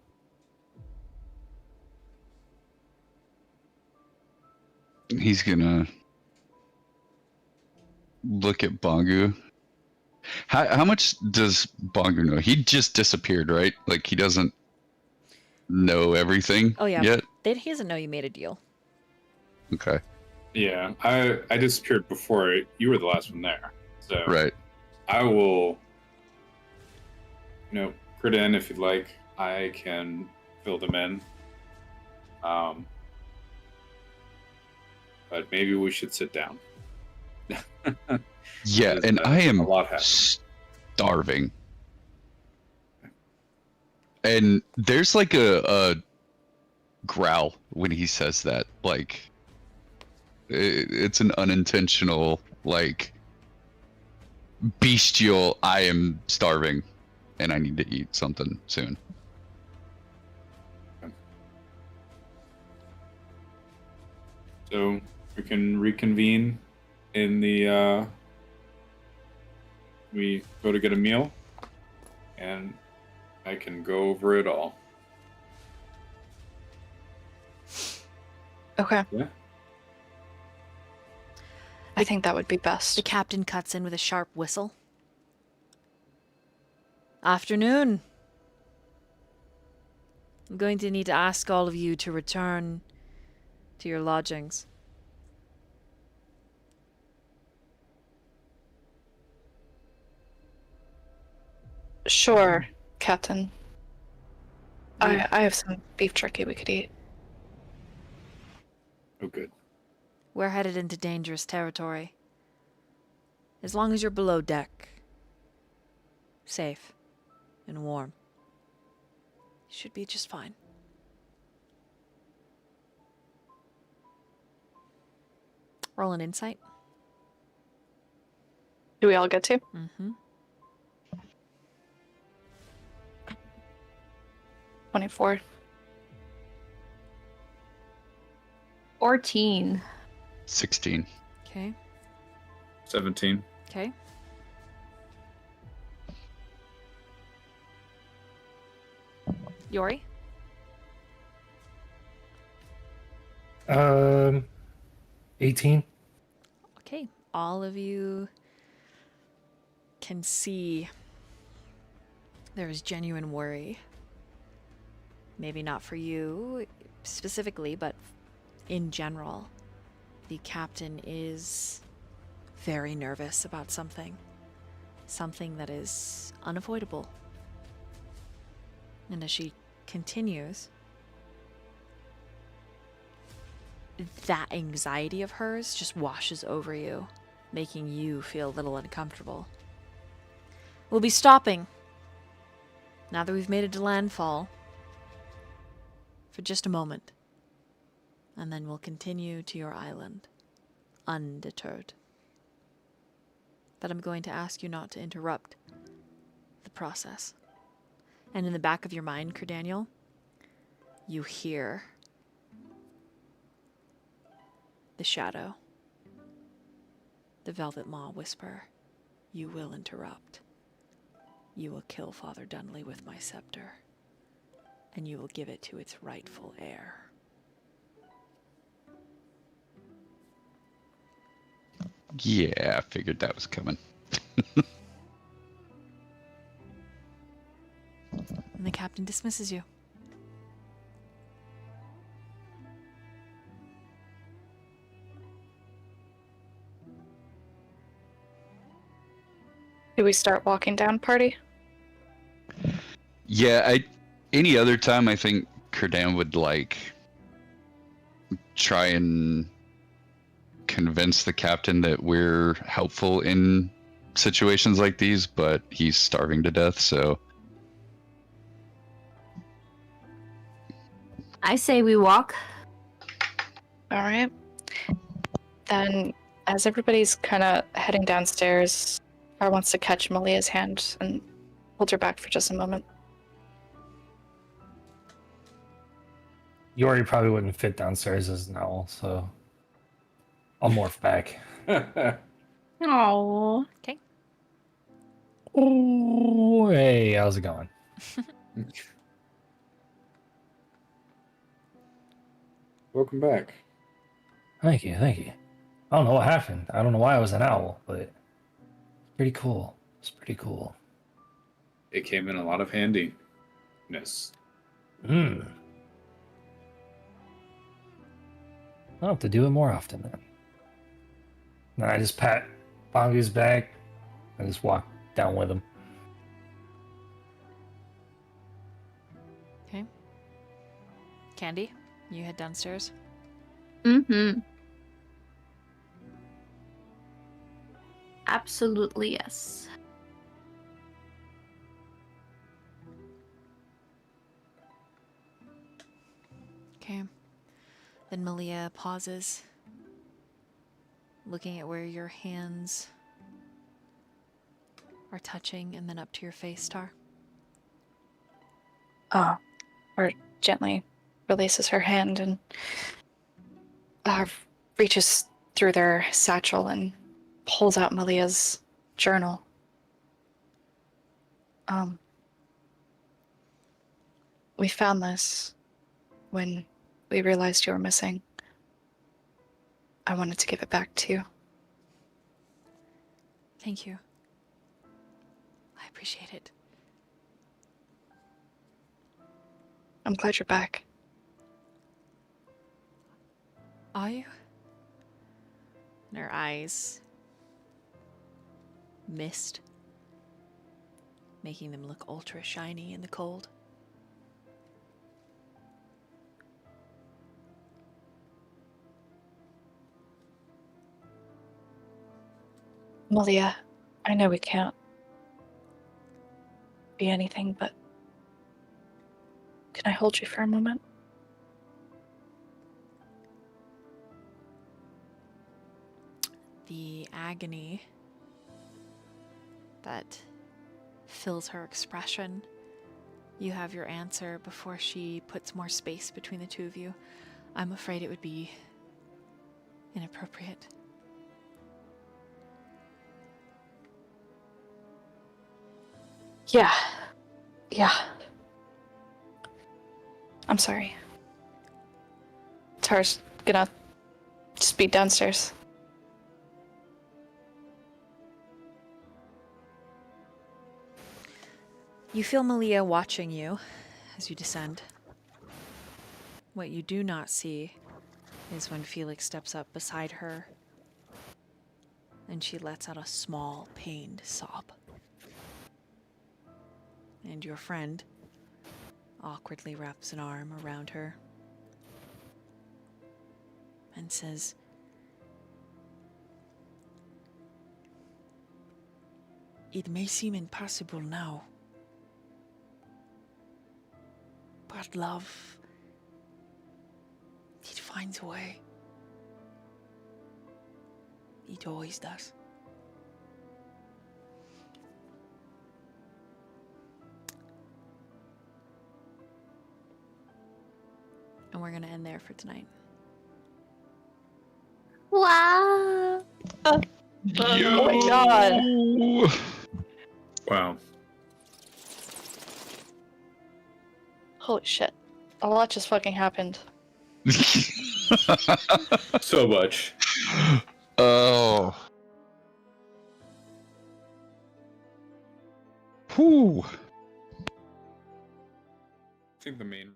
Speaker 5: He's gonna look at Bongu. How much does Bongu know? He just disappeared, right? Like he doesn't know everything
Speaker 1: Oh, yeah.
Speaker 5: yet?
Speaker 1: He doesn't know you made a deal.
Speaker 5: Okay.
Speaker 4: yeah. I disappeared before you were the last one there. So
Speaker 5: Right.
Speaker 4: I will, Kurdan, if you'd like, I can fill them in. But maybe we should sit down.
Speaker 5: Yeah,
Speaker 4: Because,
Speaker 5: and I am
Speaker 4: a lot happened.
Speaker 5: starving. And there's like a growl when he says that. Like, it's an unintentional, like, bestial, I am starving and I need to eat something soon.
Speaker 4: So we can reconvene in the. We go to get a meal, and I can go over it all.
Speaker 2: Okay.
Speaker 4: Yeah.
Speaker 2: I think that would be
Speaker 1: The
Speaker 2: best.
Speaker 1: captain cuts in with a sharp whistle. Afternoon. I'm going to need to ask all of you to return to your lodgings.
Speaker 2: Sure, Captain. I have some beef jerky we could eat.
Speaker 4: Oh, good.
Speaker 1: We're headed into dangerous territory. As long as you're below deck, safe and warm, you should be just fine. Roll an insight.
Speaker 2: Do we all get to?
Speaker 1: Mm-hmm.
Speaker 2: 24.
Speaker 3: 14.
Speaker 5: 16.
Speaker 1: Okay.
Speaker 4: 17.
Speaker 1: Okay. Yori?
Speaker 6: 18.
Speaker 1: Okay, all of you can see there is genuine worry. Maybe not for you specifically, but in general. The captain is very nervous about something. Something that is unavoidable. And as she continues, that anxiety of hers just washes over you, making you feel a little uncomfortable. We'll be stopping, now that we've made it to landfall, for just a moment. And then we'll continue to your island, undeterred. But I'm going to ask you not to interrupt the process. And in the back of your mind, Kerdaniel, you hear the shadow, the Velvet Maw whisper, "You will interrupt. You will kill Father Dunley with my scepter, and you will give it to its rightful heir."
Speaker 5: Yeah, I figured that was coming.
Speaker 1: And the captain dismisses you.
Speaker 2: Do we start walking down, party?
Speaker 5: Yeah, any other time I think Kurdan would like try and convince the captain that we're helpful in situations like these, but he's starving to death, so
Speaker 3: I say we walk.
Speaker 2: All right. Then, as everybody's kind of heading downstairs, Har wants to catch Malia's hand and hold her back for just a moment.
Speaker 6: Yori probably wouldn't fit downstairs as an owl, so I'll morph back.
Speaker 2: Oh.
Speaker 1: Okay.
Speaker 6: Oh, hey, how's it going?
Speaker 4: Welcome back.
Speaker 6: Thank you, thank you. I don't know what happened. I don't know why I was an owl, but it's pretty cool. It's pretty cool.
Speaker 4: It came in a lot of handiness.
Speaker 6: I'll have to do it more often then. Then I just pat Bongu's back and just walk down with him.
Speaker 1: Okay. Candy, you head downstairs.
Speaker 7: Mm-hmm. Absolutely, yes.
Speaker 1: Okay. Then Malia pauses, looking at where your hands are touching, and then up to your face, Tar.
Speaker 2: Or gently releases her hand and reaches through their satchel and pulls out Malia's journal. We found this when we realized you were missing. I wanted to give it back to you.
Speaker 1: Thank you. I appreciate it.
Speaker 2: I'm glad you're back.
Speaker 1: Are you? And her eyes mist, making them look ultra shiny in the cold.
Speaker 2: Malia, I know we can't be anything, but can I hold you for a moment?
Speaker 1: The agony that fills her expression. You have your answer before she puts more space between the two of you. I'm afraid it would be inappropriate.
Speaker 2: Yeah. I'm sorry. Tar's gonna Just be downstairs.
Speaker 1: You feel Malia watching you as you descend. What you do not see is when Felix steps up beside her and she lets out a small, pained sob. And your friend awkwardly wraps an arm around her and says, "It may seem impossible now, but love, it finds a way. It always does." And we're going to end there for tonight.
Speaker 7: Wow.
Speaker 2: Oh my god.
Speaker 4: Wow.
Speaker 2: Holy shit. A lot just fucking happened.
Speaker 4: So much.
Speaker 5: Oh. Whew.
Speaker 4: I think the main